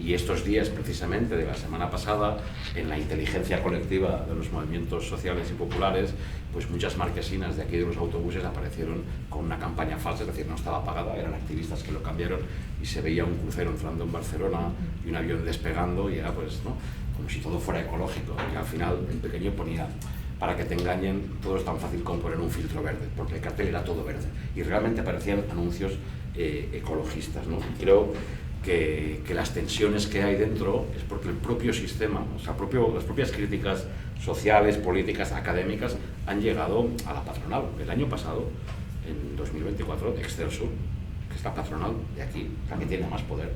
Y estos días, precisamente, de la semana pasada, en la inteligencia colectiva de los movimientos sociales y populares, pues muchas marquesinas de aquí de los autobuses aparecieron con una campaña falsa, es decir, no estaba pagada, eran activistas que lo cambiaron y se veía un crucero entrando en Barcelona y un avión despegando y era pues, ¿no?, como si todo fuera ecológico, y al final en pequeño ponía: para que te engañen, todo es tan fácil como poner un filtro verde, porque el cartel era todo verde y realmente aparecían anuncios ecologistas, ¿no? Y creo que las tensiones que hay dentro es porque el propio sistema, o sea, las propias críticas sociales, políticas, académicas han llegado a la patronal. El año pasado, en 2024, Excelsior, que es la patronal de aquí, la que tiene más poder,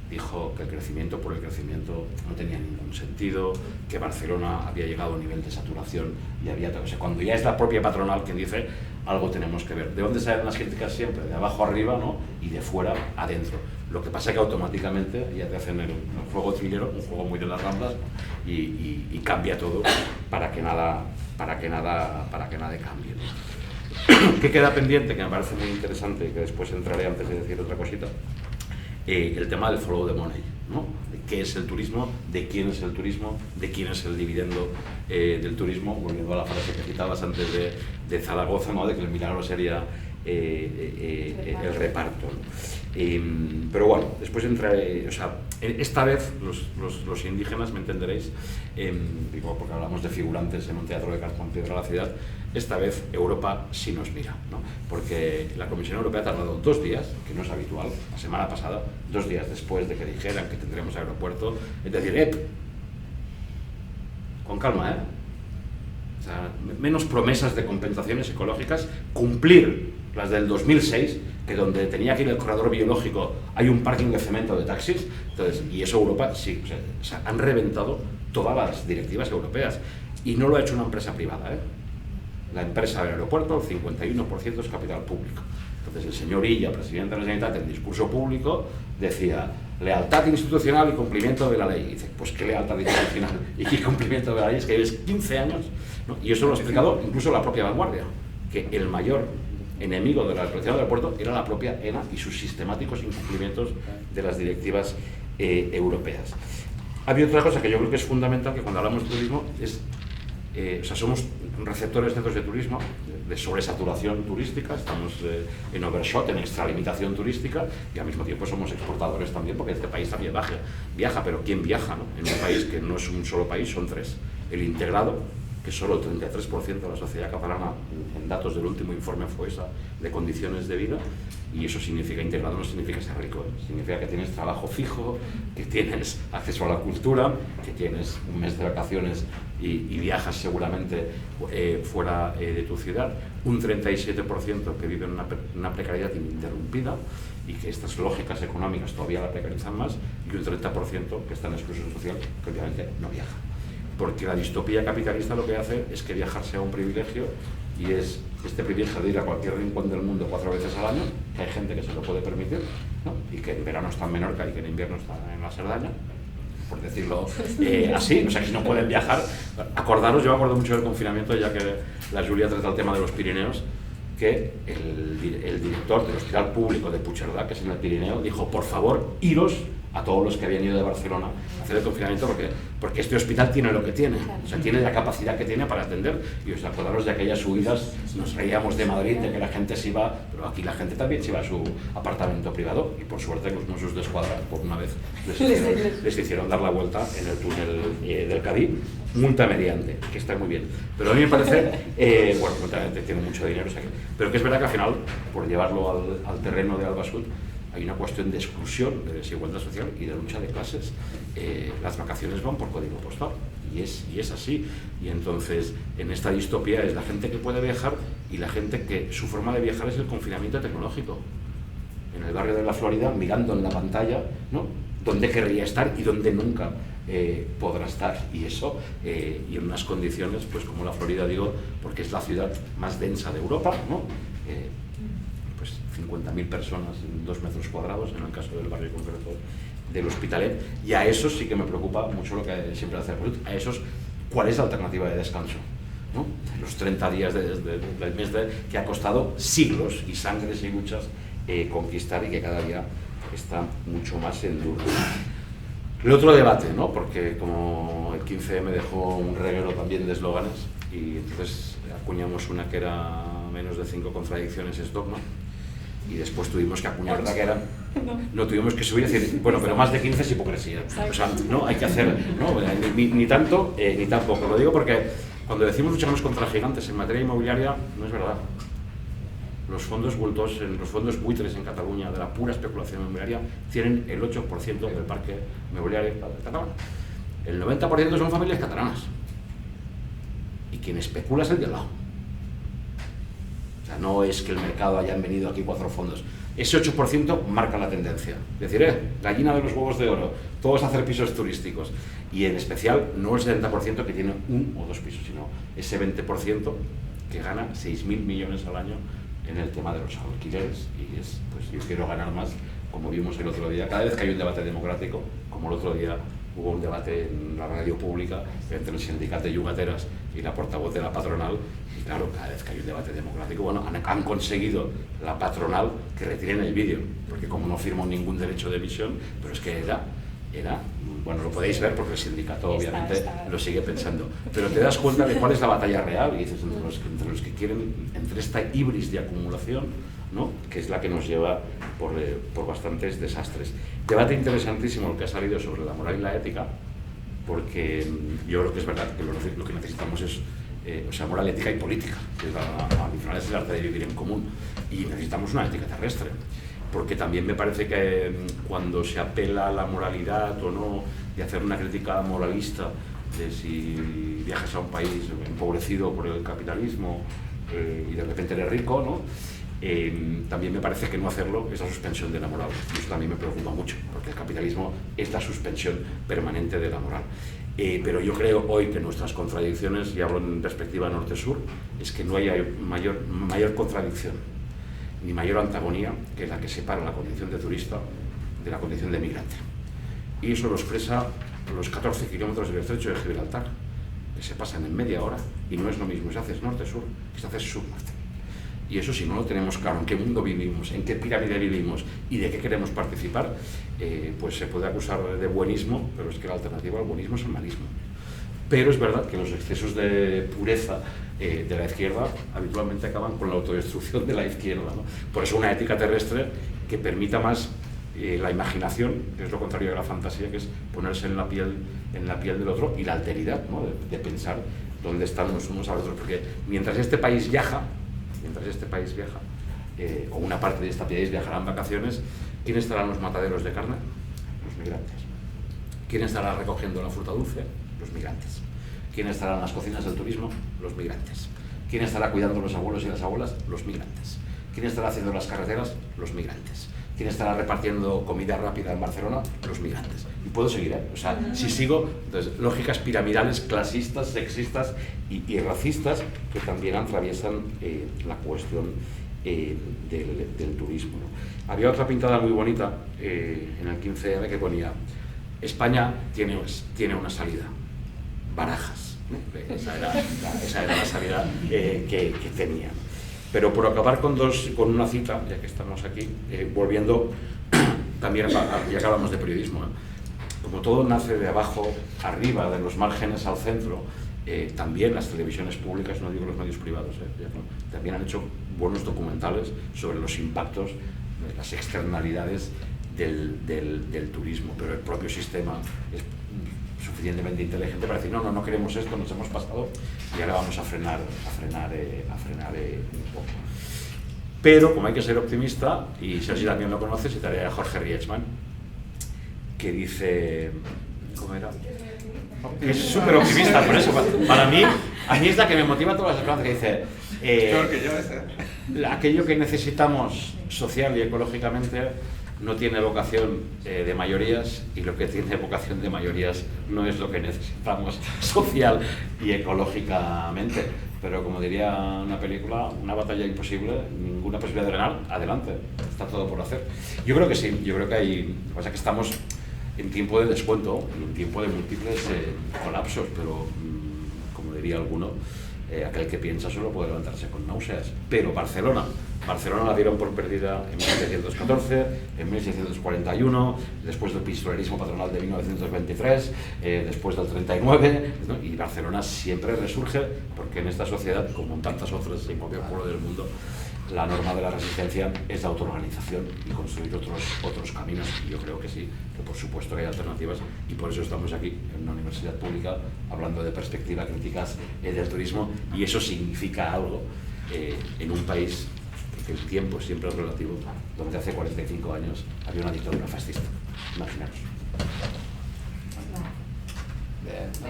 dijo que el crecimiento por el crecimiento no tenía ningún sentido, que Barcelona había llegado a un nivel de saturación y había... O sea, cuando ya es la propia patronal quien dice, algo tenemos que ver. ¿De dónde salen las críticas siempre? De abajo arriba, ¿no?, y de fuera adentro. Lo que pasa es que automáticamente ya te hacen el juego thriller, un juego muy de las Ramblas, ¿no?, y cambia todo para que nada cambie, ¿no? ¿Qué queda pendiente? Que me parece muy interesante y que después entraré antes de decir otra cosita. El tema del follow the money, ¿no? De qué es el turismo, de quién es el turismo, de quién es el dividendo del turismo, volviendo a la frase que citabas antes de Zaragoza, ¿no?, de que el milagro sería el reparto, ¿no? Pero bueno, después o sea, esta vez los indígenas, me entenderéis, digo, porque hablamos de figurantes en un teatro de cartón piedra la ciudad, esta vez Europa sí nos mira, ¿no? Porque la Comisión Europea ha tardado 2 días, que no es habitual, la semana pasada, 2 días después de que dijeran que tendremos aeropuerto, es decir, con calma, o sea, menos promesas de compensaciones ecológicas, cumplir las del 2006, que donde tenía que ir el corredor biológico hay un parking de cemento de taxis, entonces, y eso Europa sí, o sea, han reventado todas las directivas europeas, y no lo ha hecho una empresa privada, La empresa del aeropuerto, el 51% es capital público. Entonces el señor Illa, presidente de la Generalitat, en discurso público decía lealtad institucional y cumplimiento de la ley. Y dice, pues qué lealtad institucional y qué cumplimiento de la ley, es que lleves 15 años, ¿no? Y eso lo ha explicado incluso la propia Vanguardia, que el mayor enemigo de la explotación del aeropuerto era la propia ENA y sus sistemáticos incumplimientos de las directivas europeas. Había otra cosa que yo creo que es fundamental, que cuando hablamos de turismo es, o sea, somos receptores netos de turismo, de sobresaturación turística, estamos en overshot, en extralimitación turística, y al mismo tiempo somos exportadores también, porque este país también viaja, pero ¿quién viaja, no? En un país que no es un solo país, son 3. El integrado, que solo el 33% de la sociedad catalana, en datos del último informe FOESA de condiciones de vida, y eso significa, integrado no significa ser rico, significa que tienes trabajo fijo, que tienes acceso a la cultura, que tienes un mes de vacaciones y viajas seguramente fuera de tu ciudad, un 37% que vive en una precariedad ininterrumpida y que estas lógicas económicas todavía la precarizan más, y un 30% que está en exclusión social, que obviamente no viaja. Porque la distopía capitalista lo que hace es que viajar sea un privilegio, y es este privilegio de ir a cualquier rincón del mundo 4 veces al año, que hay gente que se lo puede permitir, ¿no? Y que en verano está en Menorca y que en invierno está en la Cerdaña, por decirlo así, o sea, que si no pueden viajar. Acordaros, yo me acuerdo mucho del confinamiento, ya que la Julia trata el tema de los Pirineos, que el director del Hospital Público de Puigcerdà, que es en el Pirineo, dijo, por favor, iros a todos los que habían ido de Barcelona a hacer el confinamiento, porque este hospital tiene lo que tiene, o sea, tiene la capacidad que tiene para atender. Y os acordaros de aquellas huidas, nos reíamos de Madrid, de que la gente se iba, pero aquí la gente también se iba a su apartamento privado, y por suerte los Mossos d'Esquadra, por una vez, les hicieron dar la vuelta en el túnel del Cadí, multa mediante, que está muy bien. Pero a mí me parece, bueno, multa mediante tiene mucho dinero, o sea, pero que es verdad que al final, por llevarlo al terreno de Albasud, hay una cuestión de exclusión, de desigualdad social y de lucha de clases. Las vacaciones van por código postal, y es así. Y entonces, en esta distopía es la gente que puede viajar, y la gente que su forma de viajar es el confinamiento tecnológico. En el barrio de la Florida, mirando en la pantalla, ¿no?, dónde querría estar y dónde nunca podrá estar. Y eso, y en unas condiciones, pues como la Florida, digo, porque es la ciudad más densa de Europa, ¿no? Pues 50.000 personas en 2 metros cuadrados, en el caso del barrio concreto del Hospitalet, y a eso sí que me preocupa mucho lo que siempre hace Ruth, a esos, ¿cuál es la alternativa de descanso? ¿No? Los 30 días del mes que ha costado siglos y sangres y luchas conquistar, y que cada día está mucho más en duda. El otro debate, ¿no? Porque como el 15 me dejó un reguero también de eslóganes, y entonces acuñamos una que era menos de 5 contradicciones es dogma, y después tuvimos que acuñar otra que era, no tuvimos que subir y decir, bueno, pero más de 15 es hipocresía. O sea, no hay que hacer, ¿no? Ni tanto ni tampoco. Lo digo porque cuando decimos luchamos contra gigantes en materia inmobiliaria, no es verdad. Los fondos los fondos buitres en Cataluña de la pura especulación inmobiliaria tienen el 8% del parque inmobiliario catalán. El 90% son familias catalanas, y quien especula es el de al lado. O sea, no es que el mercado hayan venido aquí 4 fondos. Ese 8% marca la tendencia. Es decir, gallina de los huevos de oro, todos a hacer pisos turísticos. Y en especial, no el 70% que tiene 1 o 2 pisos, sino ese 20% que gana 6.000 millones al año en el tema de los alquileres. Y es, pues yo quiero ganar más, como vimos el otro día. Cada vez que hay un debate democrático, como el otro día hubo un debate en la radio pública entre el sindicato de yugateras y la portavoz de la patronal, y claro, cada vez que hay un debate democrático, bueno, han conseguido la patronal que retiren el vídeo, porque como no firmó ningún derecho de emisión, pero es que era bueno, lo podéis ver porque el sindicato obviamente Está. lo sigue pensando, pero te das cuenta de cuál es la batalla real, y dices, entre los que quieren, entre esta hibris de acumulación, ¿no?, que es la que nos lleva por bastantes desastres. Debate interesantísimo el que ha salido sobre la moral y la ética, porque yo creo que es verdad que lo que necesitamos es moral, ética y política, que al final es el arte de vivir en común, y necesitamos una ética terrestre, porque también me parece que cuando se apela a la moralidad o no, y hacer una crítica moralista de si viajas a un país empobrecido por el capitalismo y de repente eres rico, ¿no?, también me parece que no hacerlo es la suspensión de la moral, y eso también me preocupa mucho, porque el capitalismo es la suspensión permanente de la moral. Pero yo creo hoy que nuestras contradicciones, y hablo en perspectiva norte-sur, es que no hay mayor contradicción ni mayor antagonía que la que separa la condición de turista de la condición de migrante. Y eso lo expresa los 14 kilómetros del estrecho de Gibraltar, que se pasan en media hora, y no es lo mismo si haces norte-sur que si haces sur-norte. Y eso, si no lo tenemos claro, en qué mundo vivimos, en qué pirámide vivimos y de qué queremos participar, pues se puede acusar de buenismo, pero es que la alternativa al buenismo es el manismo. Pero es verdad que los excesos de pureza de la izquierda habitualmente acaban con la autodestrucción de la izquierda, ¿no? Por eso una ética terrestre que permita más la imaginación, que es lo contrario de la fantasía, que es ponerse en la piel del otro, y la alteridad, ¿no?, de pensar dónde están los unos a los otros. Porque mientras este país viaja, o una parte de este país viajará en vacaciones, ¿quién estará en los mataderos de carne? Los migrantes. ¿Quién estará recogiendo la fruta dulce? Los migrantes. ¿Quién estará en las cocinas del turismo? Los migrantes. ¿Quién estará cuidando a los abuelos y las abuelas? Los migrantes. ¿Quién estará haciendo las carreteras? Los migrantes. ¿Quién estará repartiendo comida rápida en Barcelona? Los migrantes. Y puedo seguir, ¿eh? O sea, si sigo, entonces, lógicas piramidales, clasistas, sexistas y racistas que también atraviesan la cuestión del turismo, ¿no? Había otra pintada muy bonita en el 15M que ponía: España tiene una salida, Barajas, ¿no? Esa era la salida que tenía. Pero por acabar con una cita, ya que estamos aquí, volviendo también, ya que hablamos de periodismo, como todo nace de abajo arriba, de los márgenes al centro, también las televisiones públicas, no digo los medios privados, también han hecho buenos documentales sobre los impactos, las externalidades del turismo, pero el propio sistema es suficientemente inteligente para decir no queremos esto, nos hemos pasado y ahora vamos a frenar un poco. Pero como hay que ser optimista, y Sergi también lo conoce, citaré a Jorge Rietzmann, que dice, ¿cómo era? Es súper optimista, por eso, para mí, a mí es la que me motiva todas las esperanzas, que dice, aquello que necesitamos social y ecológicamente no tiene vocación de mayorías, y lo que tiene vocación de mayorías no es lo que necesitamos social y ecológicamente. Pero como diría una película, una batalla imposible, ninguna posibilidad de ganar, adelante, está todo por hacer. Yo creo que sí, yo creo que hay, lo que pasa es que estamos en tiempo de descuento, en tiempo de múltiples colapsos, pero como diría alguno, aquel que piensa solo puede levantarse con náuseas. Pero Barcelona la dieron por perdida en 1614, en 1641, después del pistolerismo patronal de 1923, después del 39, ¿no? Y Barcelona siempre resurge porque en esta sociedad, como en tantas otras en cualquier pueblo del mundo, la norma de la resistencia es la autoorganización y construir otros caminos. Y yo creo que sí, que por supuesto que hay alternativas, y por eso estamos aquí en una universidad pública hablando de perspectivas críticas del turismo, y eso significa algo en un país, porque el tiempo siempre es relativo, donde hace 45 años había una dictadura fascista. Imaginaros.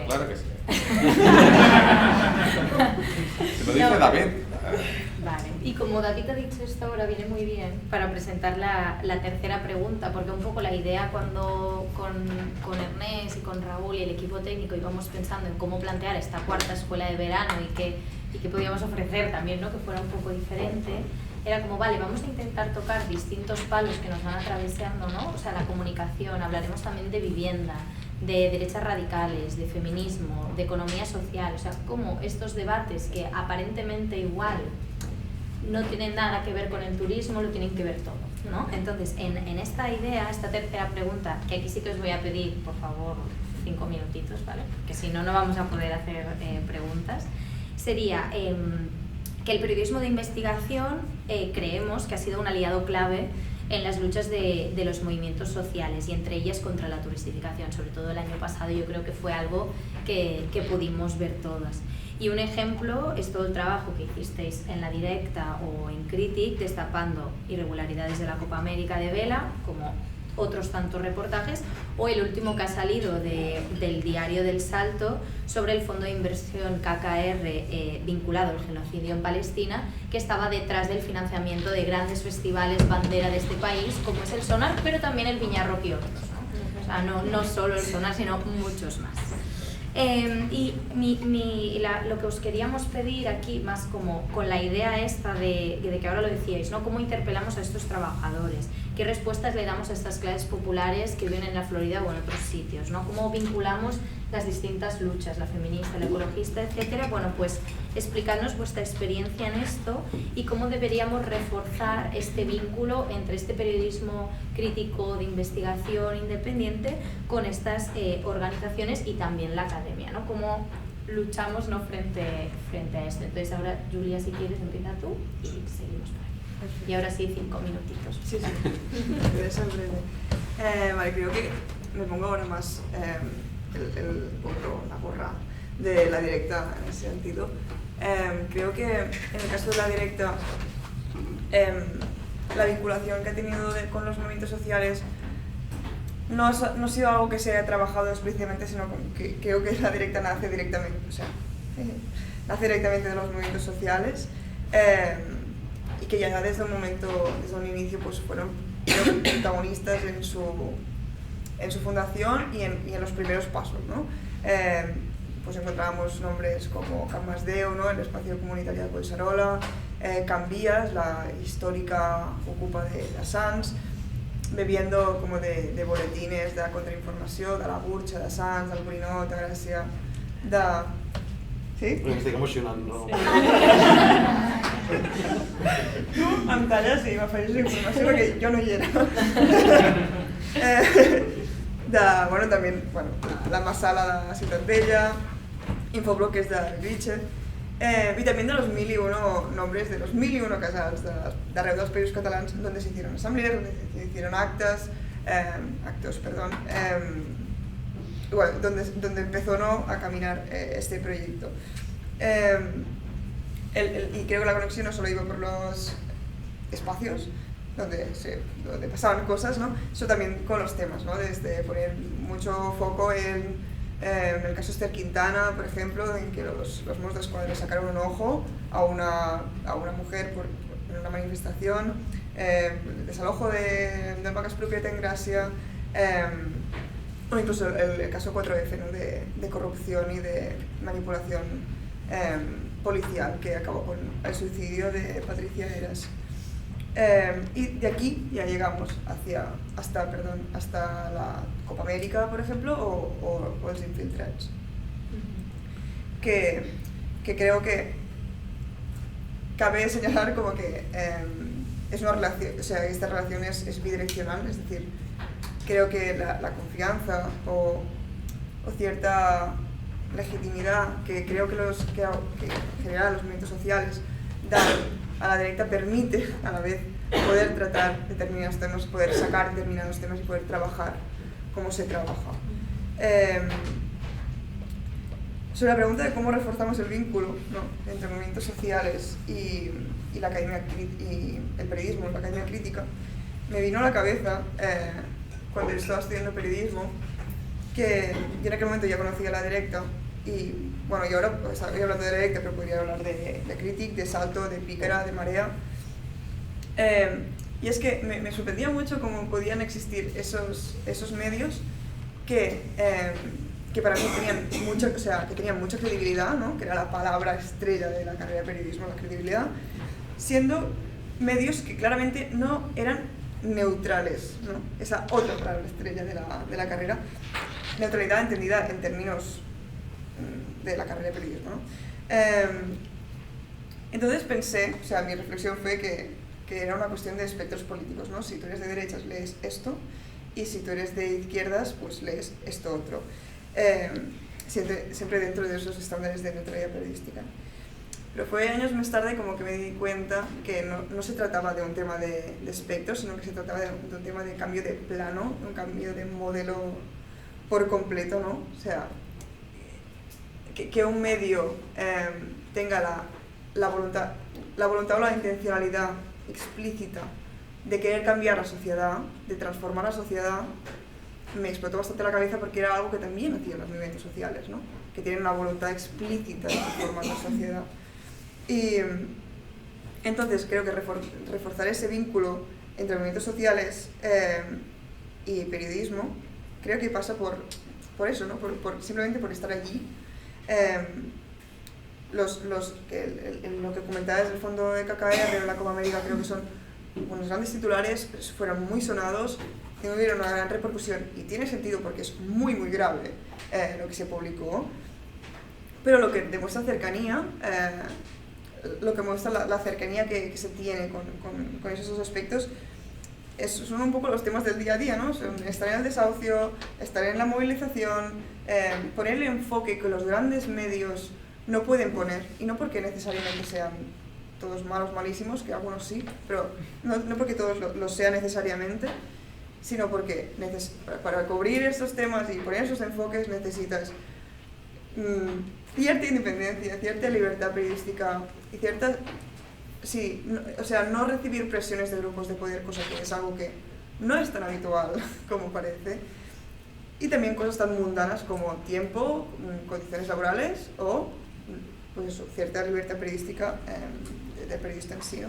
Claro que sí. Se lo dice David. Vale, y como David ha dicho esto, ahora viene muy bien para presentar la tercera pregunta, porque un poco la idea cuando con Ernest y con Raúl y el equipo técnico íbamos pensando en cómo plantear esta cuarta escuela de verano y qué podíamos ofrecer también, ¿no?, que fuera un poco diferente, era como, vale, vamos a intentar tocar distintos palos que nos van atravesando, ¿no? O sea, la comunicación, hablaremos también de vivienda, de derechas radicales, de feminismo, de economía social, o sea, cómo estos debates que aparentemente igual no tiene nada que ver con el turismo, lo tienen que ver todo, ¿no? Entonces, en esta idea, esta tercera pregunta, que aquí sí que os voy a pedir, por favor, 5 minutitos, ¿vale? Porque si no, no vamos a poder hacer preguntas, sería que el periodismo de investigación creemos que ha sido un aliado clave en las luchas de los movimientos sociales y entre ellas contra la turistificación. Sobre todo el año pasado yo creo que fue algo que pudimos ver todas. Y un ejemplo es todo el trabajo que hicisteis en La Directa o en Critic destapando irregularidades de la Copa América de vela, como otros tantos reportajes, o el último que ha salido del diario del Salto sobre el fondo de inversión KKR vinculado al genocidio en Palestina, que estaba detrás del financiamiento de grandes festivales bandera de este país, como es el Sonar, pero también el Viñarrock y otros, ¿no? O sea, no solo el Sonar, sino muchos más. Y lo que os queríamos pedir aquí, más como con la idea esta de que ahora lo decíais, ¿no? ¿Cómo interpelamos a estos trabajadores? ¿Qué respuestas le damos a estas clases populares que viven en la Florida o en otros sitios, ¿no? ¿Cómo vinculamos las distintas luchas, la feminista, la ecologista, etcétera? Bueno, pues explicadnos vuestra experiencia en esto y cómo deberíamos reforzar este vínculo entre este periodismo crítico de investigación independiente con estas organizaciones y también la academia, ¿no? ¿Cómo luchamos, ¿no? frente a esto? Entonces ahora, Julia, si quieres, empieza tú y seguimos por aquí. Y ahora sí, 5 minutitos. Sí, eso es breve. Vale, creo que me pongo ahora más la gorra de La Directa en ese sentido. Creo que en el caso de La Directa, la vinculación que ha tenido con los movimientos sociales no ha sido algo que se haya trabajado explícitamente, sino que creo que La Directa nace directamente, nace directamente de los movimientos sociales. Y que ya desde un inicio, pues fueron protagonistas en su fundación y en los primeros pasos, ¿no? Pues encontrábamos nombres como Can Masdeu, ¿no? El espacio comunitario de Collserola, Can Vies, la histórica ocupa de la Sants, bebiendo como de boletines de la contrainformació, de la Burxa, de Sants, del Borinot, de Gràcia, Sí? Me estic emocionant, no? Sí. Tu em talles i m'afegeixes informació perquè jo no hi era. També la Massala de Ciutat Vella, infobloques de Riche, y también de los 1001 nombres de los 1001 casals d'arreu dels països catalans donde se hicieron asambleas, donde se hicieron actos, donde empezó a caminar este proyecto. Y creo que la conexión no solo iba por los espacios donde pasaban cosas, ¿no? Eso también con los temas, ¿no? Desde poner mucho foco en el caso Esther Quintana, por ejemplo, en que los Mossos d'Esquadra sacaron un ojo a una mujer por una manifestación, el desalojo del Vacas Propietat en Gràcia, o incluso el caso 4F, ¿no? de corrupción y de manipulación policial que acabó con el suicidio de Patricia Heras. Y de aquí ya llegamos hasta la Copa América, por ejemplo, o los infiltrats. Que creo que cabe señalar como que es una relación, o sea, esta relación es bidireccional, es decir, creo que la confianza o cierta legitimidad que creo que en general los movimientos sociales dan a La Directa permite a la vez poder tratar determinados temas, poder sacar determinados temas y poder trabajar como se trabaja. Sobre la pregunta de cómo reforzamos el vínculo, ¿no? entre movimientos sociales y la academia y el periodismo, la academia crítica, me vino a la cabeza cuando estaba estudiando periodismo que yo en aquel momento ya conocía La Directa y bueno, y ahora pues, estoy hablando de La Directa, pero podría hablar de Critic, de Salto, de Pícara, de Marea. Y es que me sorprendía mucho cómo podían existir esos medios que para mí tenían mucha credibilidad, ¿no? Que era la palabra estrella de la carrera de periodismo, la credibilidad, siendo medios que claramente no eran neutrales, ¿no? Esa otra palabra estrella de la carrera, neutralidad entendida en términos de la carrera de periodismo, ¿no? Entonces pensé, o sea, mi reflexión fue que era una cuestión de espectros políticos, ¿no? Si tú eres de derechas, lees esto, y si tú eres de izquierdas, pues lees esto otro. Siempre dentro de esos estándares de neutralidad periodística. Pero fue años más tarde como que me di cuenta que no se trataba de un tema de espectros, sino que se trataba de un tema de cambio de plano, un cambio de modelo por completo, ¿no? O sea, que un medio tenga la voluntad o la intencionalidad explícita de querer cambiar la sociedad, de transformar la sociedad, me explotó bastante la cabeza porque era algo que también hacían los movimientos sociales, ¿no? Que tienen una voluntad explícita de transformar la sociedad. Y entonces creo que reforzar ese vínculo entre movimientos sociales y periodismo, creo que pasa por eso, ¿no? Simplemente por estar allí. Lo que comentabas del fondo de KKR o la Copa América, creo que son unos grandes titulares, fueron muy sonados, tuvieron una gran repercusión y tiene sentido porque es muy muy grave lo que se publicó, pero lo que demuestra cercanía, lo que muestra la cercanía que se tiene con esos aspectos son un poco los temas del día a día, ¿no? Estar en el desahucio, estar en la movilización, poner el enfoque que los grandes medios no pueden poner, y no porque necesariamente sean todos malos, malísimos, que algunos sí, pero no porque todos lo sean necesariamente, sino porque para cubrir estos temas y poner esos enfoques necesitas cierta independencia, cierta libertad periodística y cierta... Sí, o sea, no recibir presiones de grupos de poder, cosa que es algo que no es tan habitual como parece, y también cosas tan mundanas como tiempo, condiciones laborales o pues eso, cierta libertad periodística del periodista en sí, ¿no?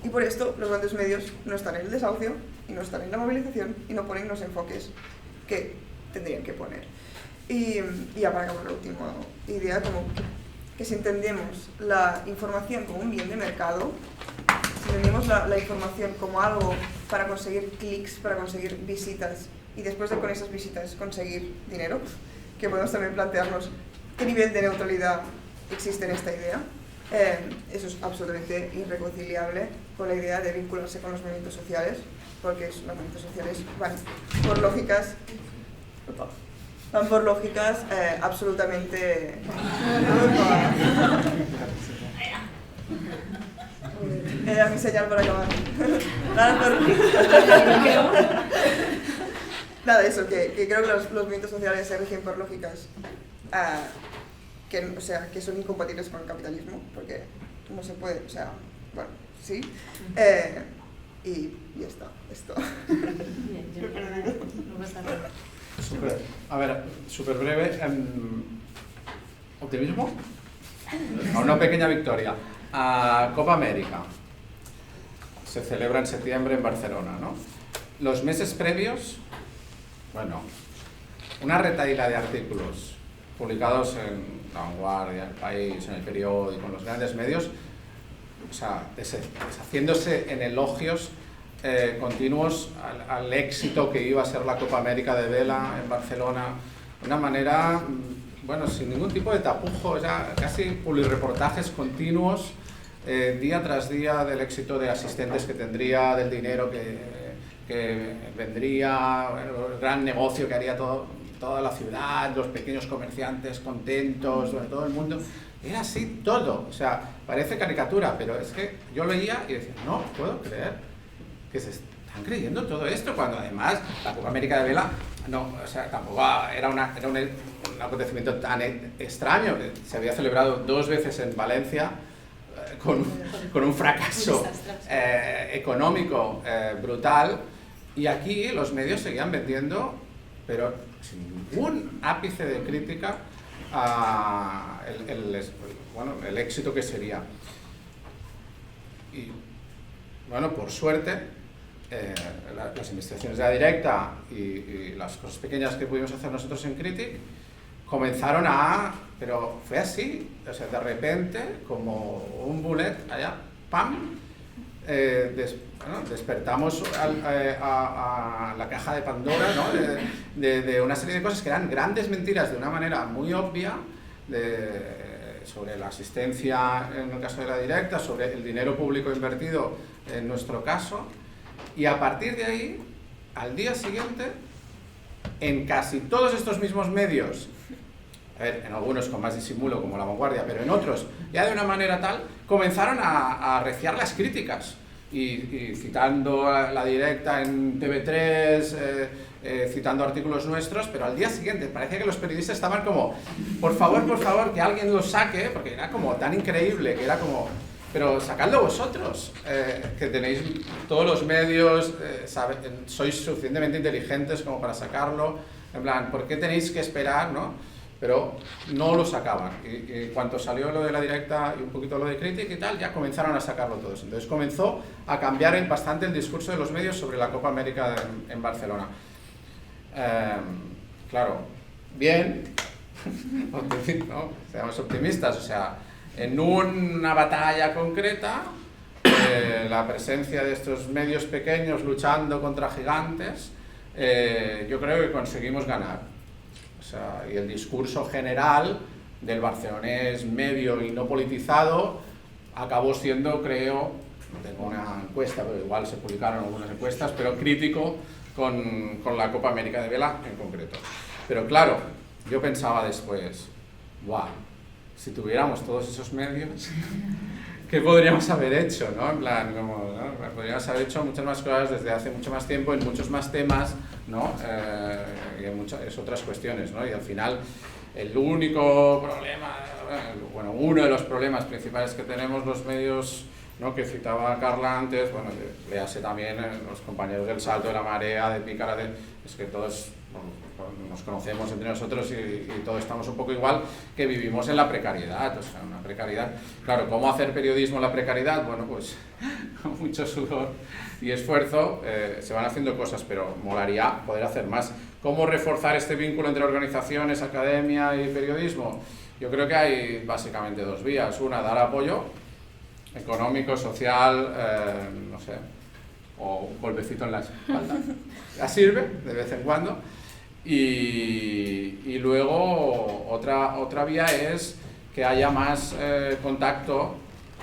Y por esto los grandes medios no están en el desahucio y no están en la movilización y no ponen los enfoques que tendrían que poner. Y ya para acabar la última idea, como que si entendemos la información como un bien de mercado, si entendemos la información como algo para conseguir clics, para conseguir visitas y después de con esas visitas conseguir dinero, que podemos también plantearnos qué nivel de neutralidad existe en esta idea. Eso es absolutamente irreconciliable con la idea de vincularse con los movimientos sociales, porque los movimientos sociales van por lógicas absolutamente... Era mi señal para acabar. Nada, eso, que creo que los movimientos sociales se rigen por lógicas que son incompatibles con el capitalismo, porque no se puede, o sea, bueno, sí. Y ya está, esto. Súper breve. ¿Optimismo? A una pequeña victoria. Copa América. Se celebra en septiembre en Barcelona, ¿no? Los meses previos, bueno, una retahíla de artículos publicados en La Vanguardia, El País, en El Periódico, en los grandes medios, o sea, deshaciéndose en elogios continuos al éxito que iba a ser la Copa América de vela en Barcelona, de una manera, bueno, sin ningún tipo de tapujo, ya casi publireportajes continuos, día tras día, del éxito de asistentes que tendría, del dinero que vendría, bueno, el gran negocio que haría toda la ciudad, los pequeños comerciantes contentos, todo el mundo. Era así todo, o sea, parece caricatura, pero es que yo leía y decía, no puedo creer que se están creyendo todo esto, cuando además la Copa América de vela no, o sea, tampoco era un acontecimiento tan extraño, que se había celebrado 2 veces en Valencia con un fracaso económico brutal, y aquí los medios seguían vendiendo, pero sin ningún ápice de crítica a el éxito que sería. Y bueno, por suerte, las investigaciones de la directa y las cosas pequeñas que pudimos hacer nosotros en Critic comenzaron pero fue así, o sea, de repente, como un bullet allá, ¡pam! Despertamos a la caja de Pandora, ¿no? de una serie de cosas que eran grandes mentiras de una manera muy obvia, sobre la asistencia en el caso de la directa, sobre el dinero público invertido en nuestro caso, y a partir de ahí, al día siguiente, en casi todos estos mismos medios, a ver, en algunos con más disimulo como La Vanguardia, pero en otros ya de una manera tal, comenzaron a arreciar las críticas y citando la directa en TV3, citando artículos nuestros, pero al día siguiente parecía que los periodistas estaban como, por favor, que alguien lo saque, porque era como tan increíble, que era como, pero sacadlo vosotros, que tenéis todos los medios, sois suficientemente inteligentes como para sacarlo, en plan, ¿por qué tenéis que esperar, no? Pero no lo sacaban, y cuando salió lo de la directa y un poquito lo de crítica y tal, ya comenzaron a sacarlo todos. Entonces comenzó a cambiar bastante el discurso de los medios sobre la Copa América en Barcelona. Claro, bien, ¿no? Seamos optimistas, o sea, en una batalla concreta, la presencia de estos medios pequeños luchando contra gigantes, yo creo que conseguimos ganar. O sea, y el discurso general del barcelonés medio y no politizado acabó siendo, creo, no tengo una encuesta, pero igual se publicaron algunas encuestas, pero crítico con la Copa América de Vela en concreto. Pero claro, yo pensaba después, ¡guau! Si tuviéramos todos esos medios, ¿qué podríamos haber hecho, no? En plan, como, ¿no? Podríamos haber hecho muchas más cosas desde hace mucho más tiempo, en muchos más temas, ¿no? Y en muchas otras cuestiones, ¿no? Y al final, el único problema, bueno, uno de los problemas principales que tenemos los medios, ¿no? Que citaba Carla antes, bueno, léase también los compañeros del Salto, de La Marea, de Pícara, es que todos nos conocemos entre nosotros y todos estamos un poco igual, que vivimos en la precariedad, o sea, una precariedad. Claro, ¿cómo hacer periodismo en la precariedad? Bueno, pues con mucho sudor y esfuerzo se van haciendo cosas, pero molaría poder hacer más. ¿Cómo reforzar este vínculo entre organizaciones, academia y periodismo? Yo creo que hay básicamente dos vías. Una, dar apoyo económico, social, no sé, o un golpecito en la espalda. Ya sirve de vez en cuando. Y luego otra vía es que haya más contacto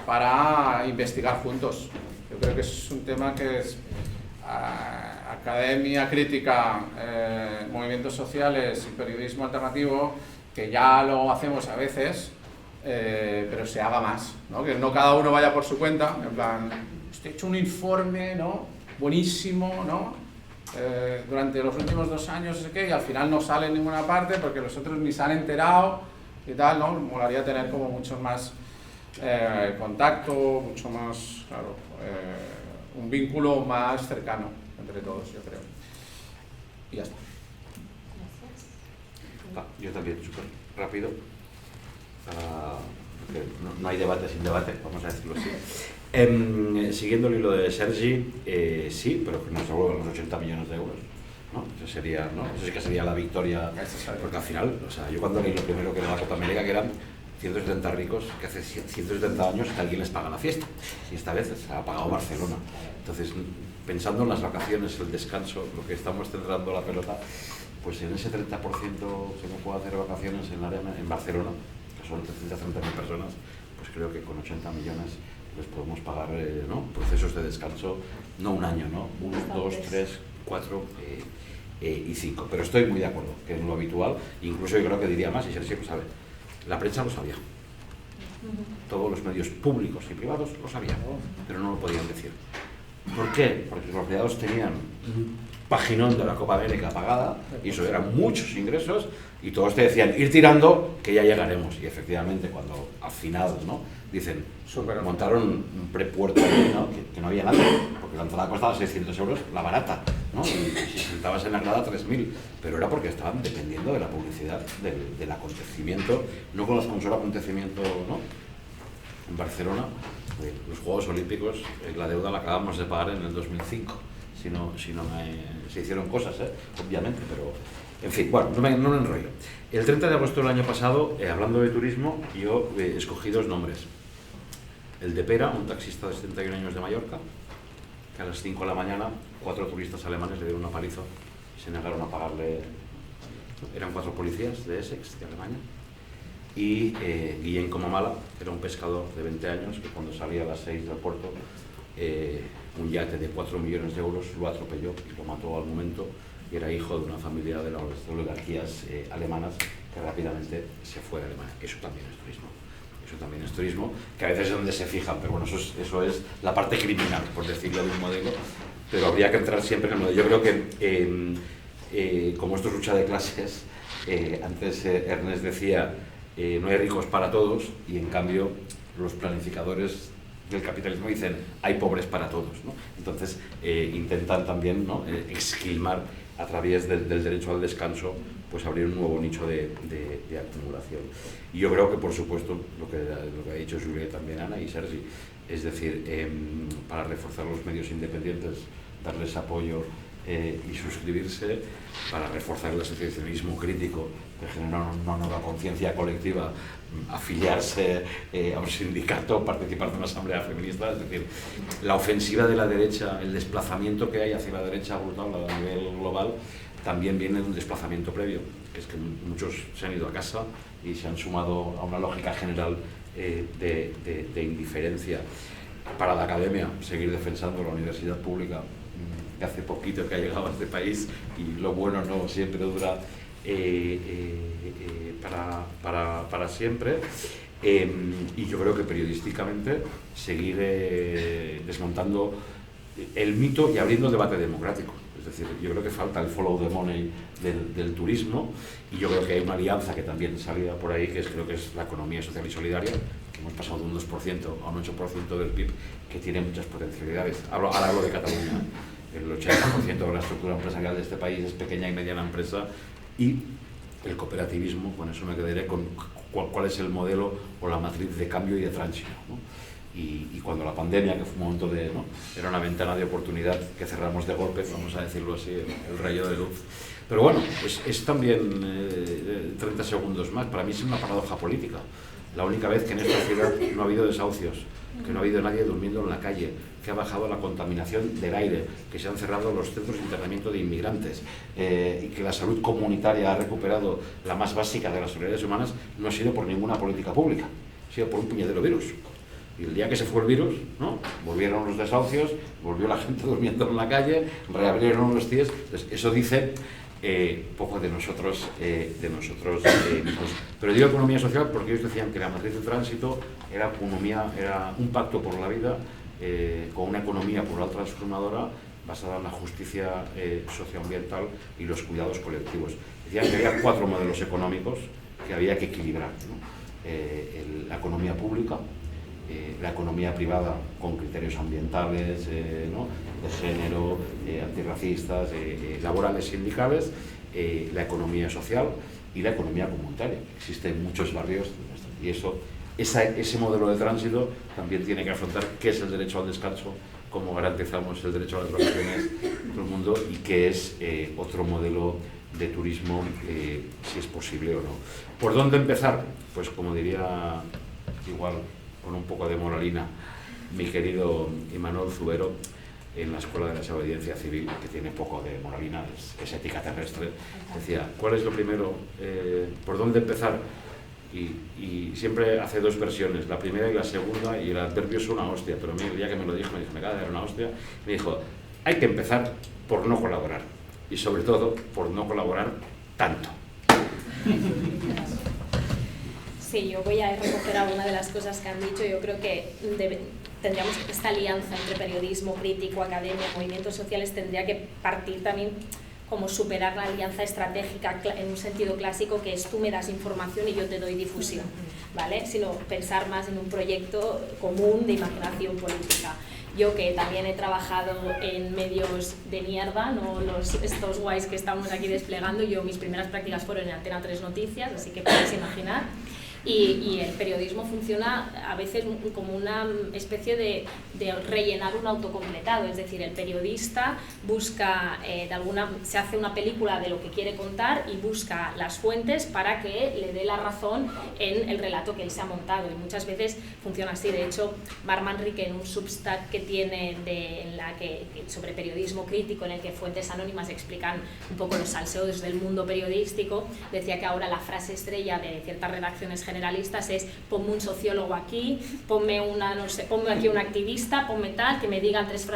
para investigar juntos. Yo creo que es un tema que es academia, crítica, movimientos sociales y periodismo alternativo, que ya lo hacemos a veces, pero se haga más, ¿no? Que no cada uno vaya por su cuenta, en plan, he hecho un informe, ¿no? Buenísimo, ¿no? Durante los últimos 2 años, no sé qué, y al final no sale en ninguna parte porque los otros ni se han enterado y tal, ¿no? Molaría tener como mucho más contacto, mucho más, claro, un vínculo más cercano entre todos, yo creo. Y ya está. Yo también, súper rápido. Porque no hay debate sin debate, vamos a decirlo así. Siguiendo el hilo de Sergi, sí, pero que nos devuelvan los 80 millones de euros, ¿no? Eso sería, ¿no? Eso sí que sería la victoria, porque al final, o sea, yo cuando leí lo primero que era la Copa América, que eran 170 ricos, que hace 170 años que alguien les paga la fiesta, y esta vez se ha pagado Barcelona. Entonces, pensando en las vacaciones, el descanso, lo que estamos centrando la pelota, pues en ese 30% se no puede hacer vacaciones en Barcelona, que son 330.000 personas, pues creo que con 80 millones les podemos pagar, ¿no? Procesos de descanso, no un año, ¿no? 1, 2, 3, 4 y 5. Pero estoy muy de acuerdo, que es lo habitual. Incluso yo creo que diría más, y Sergio lo sabe, la prensa lo sabía. Todos los medios públicos y privados lo sabían, pero no lo podían decir. ¿Por qué? Porque los empleados tenían un paginón de la Copa América pagada, y eso eran muchos ingresos, y todos te decían, ir tirando, que ya llegaremos. Y efectivamente, cuando al final, ¿no? Dicen, montaron un prepuerto ahí, ¿no? Que no había nada, porque la entrada costaba 600 euros, la barata, ¿no? Y si sentabas en la grada 3.000, pero era porque estaban dependiendo de la publicidad del acontecimiento. No conozco un solo acontecimiento, ¿no? En Barcelona, los Juegos Olímpicos, la deuda la acabamos de pagar en el 2005, se hicieron cosas, obviamente, pero en fin, bueno, no me enrollo. El 30 de agosto del año pasado, hablando de turismo, yo escogí 2 nombres. El de Pera, un taxista de 71 años de Mallorca, que a las 5 de la mañana 4 turistas alemanes le dieron una paliza y se negaron a pagarle. Eran 4 policías de Essex, de Alemania. y Guillén Comamala era un pescador de 20 años que cuando salía a las 6 del puerto un yate de 4 millones de euros lo atropelló y lo mató al momento, y era hijo de una familia de las oligarquías alemanas que rápidamente se fue a Alemania. Eso también es turismo. Eso también es turismo, que a veces es donde se fijan, pero bueno, eso es la parte criminal, por decirlo de un modelo, pero habría que entrar siempre en el modelo. Yo creo que, como esto es lucha de clases, antes Ernest decía, no hay ricos para todos, y en cambio los planificadores del capitalismo dicen, hay pobres para todos, ¿no? Entonces intentan también, ¿no?, esquilmar a través del derecho al descanso, pues abrir un nuevo nicho de acumulación. Y yo creo que, por supuesto, lo que ha dicho Julia también, Ana y Sergi, es decir, para reforzar los medios independientes, darles apoyo y suscribirse, para reforzar el asociacionismo crítico, que genera una nueva conciencia colectiva, afiliarse a un sindicato, participar de una asamblea feminista. Es decir, la ofensiva de la derecha, el desplazamiento que hay hacia la derecha brutal a nivel global, también viene de un desplazamiento previo, que es que muchos se han ido a casa y se han sumado a una lógica general de indiferencia. Para la academia, seguir defensando la universidad pública, que hace poquito que ha llegado a este país, y lo bueno no siempre dura para siempre. Y yo creo que periodísticamente seguir desmontando el mito y abriendo el debate democrático. Es decir, yo creo que falta el follow the money del turismo, y yo creo que hay una alianza que también salía por ahí, que creo que es la economía social y solidaria, que hemos pasado de un 2% a un 8% del PIB, que tiene muchas potencialidades. Ahora hablo de Cataluña. El 80% de la estructura empresarial de este país es pequeña y mediana empresa, y el cooperativismo, con eso me quedaré con cuál es el modelo o la matriz de cambio y de tránsito, ¿no? Y cuando la pandemia, que fue un momento de, ¿no?, era una ventana de oportunidad que cerramos de golpe, vamos a decirlo así, el rayo de luz. Pero bueno, es también 30 segundos más. Para mí es una paradoja política. La única vez que en esta ciudad no ha habido desahucios, que no ha habido nadie durmiendo en la calle, que ha bajado la contaminación del aire, que se han cerrado los centros de internamiento de inmigrantes, y que la salud comunitaria ha recuperado la más básica de las solidaridades humanas, no ha sido por ninguna política pública, ha sido por un puñetero virus. Y el día que se fue el virus, ¿no?, volvieron los desahucios, volvió la gente durmiendo en la calle, reabrieron los CIEs. Entonces, eso dice poco de nosotros mismos. Pero digo economía social porque ellos decían que la matriz de tránsito era un pacto por la vida, con una economía plural transformadora basada en la justicia socioambiental y los cuidados colectivos. Decían que había 4 modelos económicos que había que equilibrar, ¿no? La economía pública, la economía privada con criterios ambientales, ¿no?, de género, antirracistas, laborales, sindicales, la economía social y la economía comunitaria. Existen muchos barrios, y ese modelo de tránsito también tiene que afrontar qué es el derecho al descanso, cómo garantizamos el derecho a las vacaciones en todo el mundo, y qué es otro modelo de turismo, si es posible o no. ¿Por dónde empezar? Pues como diría, igual con un poco de moralina, mi querido Imanol Zubero, en la Escuela de la Desobediencia Civil, que tiene poco de moralina, es ética terrestre, decía, ¿cuál es lo primero? ¿Por dónde empezar? Y siempre hace 2 versiones, la primera y la segunda, y el adverbio es una hostia, pero el día que me lo dijo, me dijo, me acaba de dar una hostia, me dijo, hay que empezar por no colaborar, y sobre todo por no colaborar tanto. Sí, yo voy a recoger alguna de las cosas que han dicho. Yo creo que tendríamos esta alianza entre periodismo crítico, academia, movimientos sociales, tendría que partir también como superar la alianza estratégica en un sentido clásico, que es tú me das información y yo te doy difusión, ¿vale? Sino pensar más en un proyecto común de imaginación política. Yo que también he trabajado en medios de mierda, no estos guays que estamos aquí desplegando, yo mis primeras prácticas fueron en Antena 3 Noticias, así que podéis imaginar. Y el periodismo funciona a veces como una especie de rellenar un autocompletado, es decir, el periodista busca, se hace una película de lo que quiere contar y busca las fuentes para que le dé la razón en el relato que él se ha montado, y muchas veces funciona así. De hecho, Marc Manrique, en un Substack que tiene sobre periodismo crítico, en el que fuentes anónimas explican un poco los salseos del mundo periodístico, decía que ahora la frase estrella de ciertas redacciones generales generalistas es ponme un sociólogo aquí, ponme aquí un activista, ponme tal, que me digan 3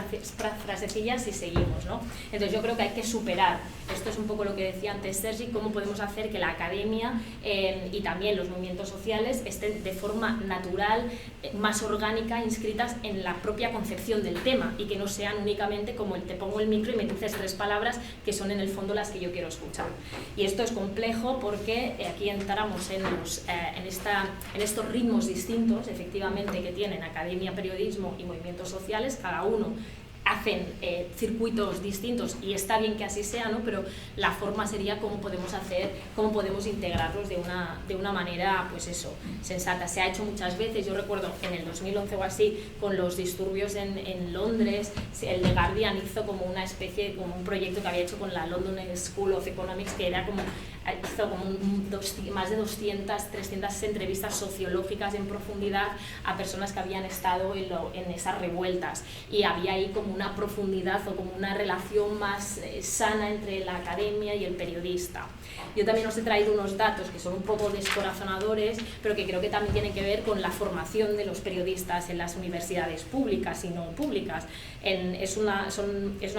frasecillas y seguimos, ¿no? Entonces yo creo que hay que superar, esto es un poco lo que decía antes Sergi, cómo podemos hacer que la academia y también los movimientos sociales estén de forma natural, más orgánica, inscritas en la propia concepción del tema y que no sean únicamente como el te pongo el micro y me dices 3 palabras que son en el fondo las que yo quiero escuchar. Y esto es complejo porque aquí entramos en estos ritmos distintos, efectivamente, que tienen academia, periodismo y movimientos sociales, cada uno hacen circuitos distintos y está bien que así sea, ¿no? Pero la forma sería cómo podemos integrarlos de una manera, pues eso, sensata. Se ha hecho muchas veces, yo recuerdo en el 2011 o así, con los disturbios en Londres, el The Guardian hizo como una especie, como un proyecto que había hecho con la London School of Economics, que era como, hizo como más de 200, 300 entrevistas sociológicas en profundidad a personas que habían estado en esas revueltas, y había ahí como una profundidad o como una relación más sana entre la academia y el periodista. Yo también os he traído unos datos que son un poco descorazonadores, pero que creo que también tienen que ver con la formación de los periodistas en las universidades públicas y no públicas. Es una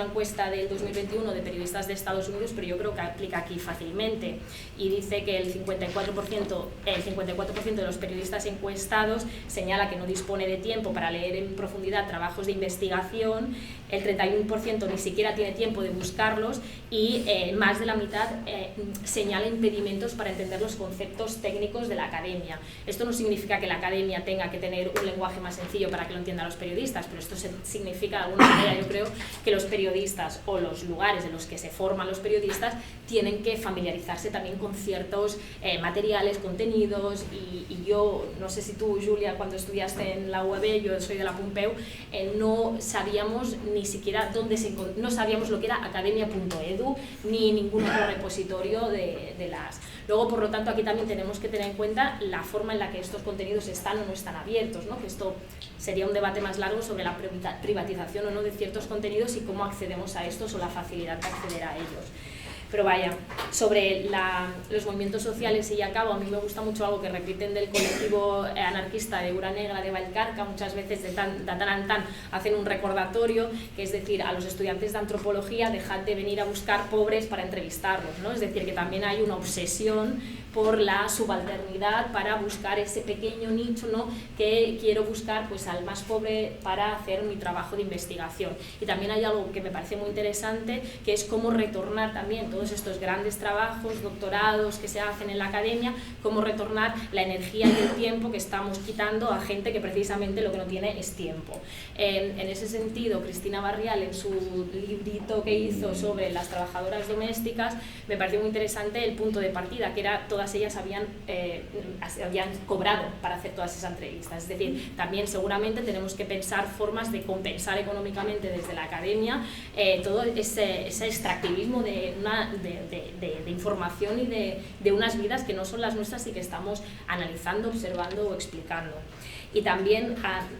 encuesta del 2021 de periodistas de Estados Unidos, pero yo creo que aplica aquí fácilmente, y dice que el 54% de los periodistas encuestados señala que no dispone de tiempo para leer en profundidad trabajos de investigación, el 31% ni siquiera tiene tiempo de buscarlos, y más de la mitad señala impedimentos para entender los conceptos técnicos de la academia. Esto no significa que la academia tenga que tener un lenguaje más sencillo para que lo entiendan los periodistas, pero esto significa de alguna manera, yo creo, que los periodistas o los lugares en los que se forman los periodistas tienen que familiarizarse también con ciertos materiales, contenidos, y yo, no sé si tú, Julia, cuando estudiaste en la UAB, yo soy de la Pompeu, no sabíamos ni siquiera no sabíamos lo que era academia.edu ni ningún otro repositorio de las... Luego, por lo tanto, aquí también tenemos que tener en cuenta la forma en la que estos contenidos están o no están abiertos, ¿no? Que esto sería un debate más largo sobre la privatización o no de ciertos contenidos y cómo accedemos a estos o la facilidad de acceder a ellos. Pero vaya, sobre los movimientos sociales, y ya acabo, a mí me gusta mucho algo que repiten del colectivo anarquista de Ura Negra de Vallcarca, muchas veces de tan en tan hacen un recordatorio, que es decir, a los estudiantes de antropología, dejad de venir a buscar pobres para entrevistarlos, ¿no? Es decir, que también hay una obsesión por la subalternidad para buscar ese pequeño nicho, ¿no? Que quiero buscar pues al más pobre para hacer mi trabajo de investigación. Y también hay algo que me parece muy interesante, que es cómo retornar también todos estos grandes trabajos, doctorados que se hacen en la academia, cómo retornar la energía y el tiempo que estamos quitando a gente que precisamente lo que no tiene es tiempo. En ese sentido, Cristina Barrial, en su librito que hizo sobre las trabajadoras domésticas, me pareció muy interesante el punto de partida, que era todas ellas habían cobrado para hacer todas esas entrevistas. Es decir, también seguramente tenemos que pensar formas de compensar económicamente desde la academia todo ese extractivismo de información y de unas vidas que no son las nuestras y que estamos analizando, observando o explicando. Y también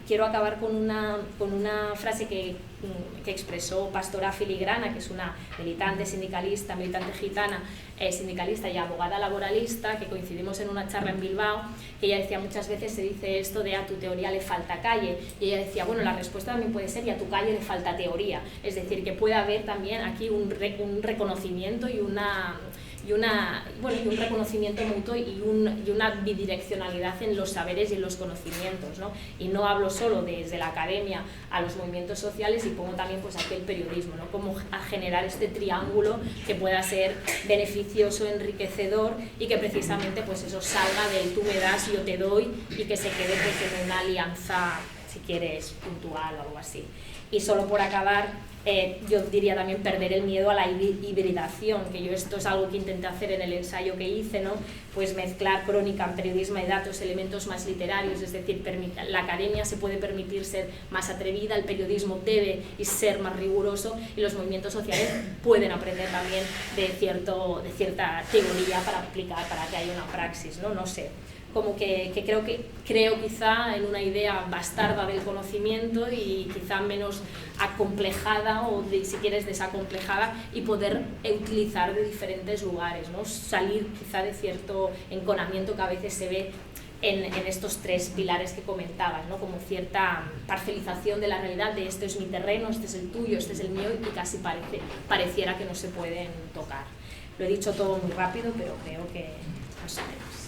quiero acabar con una frase que expresó Pastora Filigrana, que es una militante sindicalista, militante gitana, sindicalista y abogada laboralista, que coincidimos en una charla en Bilbao, que ella decía, muchas veces se dice esto de a tu teoría le falta calle, y ella decía, bueno, la respuesta también puede ser y a tu calle le falta teoría, es decir, que puede haber también aquí un reconocimiento y un reconocimiento mutuo y una bidireccionalidad en los saberes y en los conocimientos, ¿no? Y no hablo solo desde la academia a los movimientos sociales, y pongo también pues aquí el periodismo, ¿no? Cómo generar este triángulo que pueda ser beneficioso, enriquecedor, y que precisamente pues eso salga del tú me das, yo te doy, y que se quede pues en una alianza, si quieres, puntual o algo así. Y solo por acabar, yo diría también perder el miedo a la hibridación, que yo esto es algo que intenté hacer en el ensayo que hice, ¿no? Pues mezclar crónica, periodismo y datos, elementos más literarios, es decir, la academia se puede permitir ser más atrevida, el periodismo debe ser más riguroso, y los movimientos sociales pueden aprender también de cierta teoría para aplicar, para que haya una praxis, ¿no? No sé. Como que creo quizá en una idea bastarda del conocimiento y quizá menos acomplejada o si quieres desacomplejada, y poder utilizar de diferentes lugares, ¿no? Salir quizá de cierto enconamiento que a veces se ve en estos tres pilares que comentabas, ¿no? Como cierta parcelización de la realidad, de este es mi terreno, este es el tuyo, este es el mío, y casi pareciera que no se pueden tocar. Lo he dicho todo muy rápido, pero creo que más o menos.